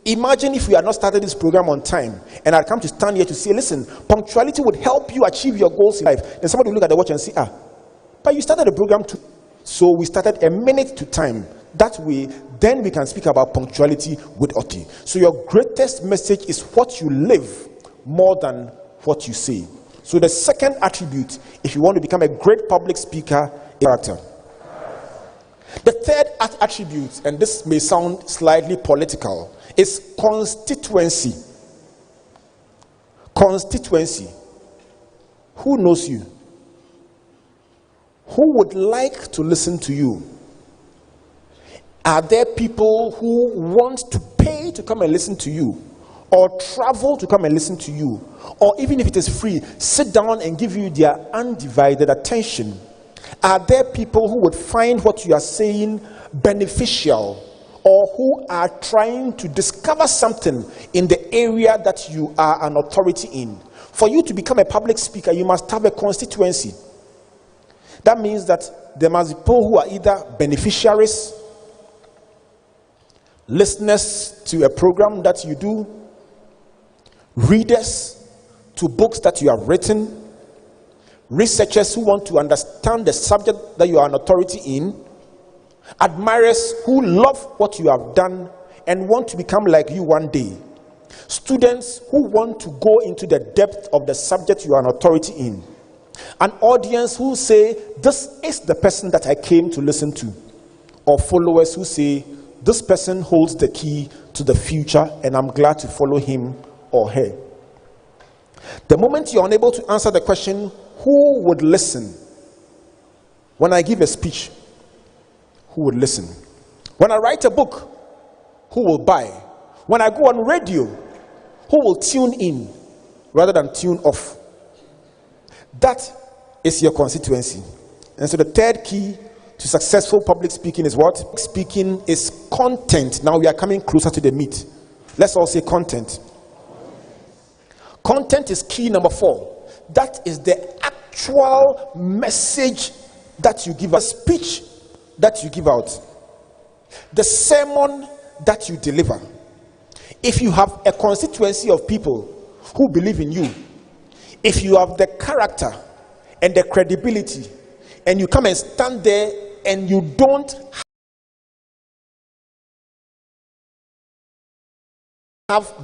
Imagine if we had not started this program on time and I'd come to stand here to say, listen, punctuality would help you achieve your goals in life. Then somebody will look at the watch and say, but you started the program too. So we started a minute to time. That way, then we can speak about punctuality with authority. So your greatest message is what you live more than what you say. So the second attribute, if you want to become a great public speaker, is character. The third attribute, and this may sound slightly political, is constituency. Constituency. Who knows you? Who would like to listen to you? Are there people who want to pay to come and listen to you? Or travel to come and listen to you? Or even if it is free, sit down and give you their undivided attention? Are there people who would find what you are saying beneficial, or who are trying to discover something in the area that you are an authority in? For you to become a public speaker, you must have a constituency. That means that there must be people who are either beneficiaries, listeners to a program that you do, readers to books that you have written, researchers who want to understand the subject that you are an authority in, admirers who love what you have done and want to become like you one day, students who want to go into the depth of the subject you are an authority in, an audience who say, this is the person that I came to listen to, or followers who say, this person holds the key to the future and I'm glad to follow him or her. The moment you're unable to answer the question, who would listen? When I give a speech, who would listen? When I write a book, who will buy? When I go on radio, who will tune in rather than tune off? That is your constituency. And so the third key to successful public speaking is what? Speaking is content. Now we are coming closer to the meat. Let's all say content. Content is key number 4. That is the actual message that you give, a speech that you give out, the sermon that you deliver. If you have a constituency of people who believe in you, if you have the character and the credibility, and you come and stand there and you don't have the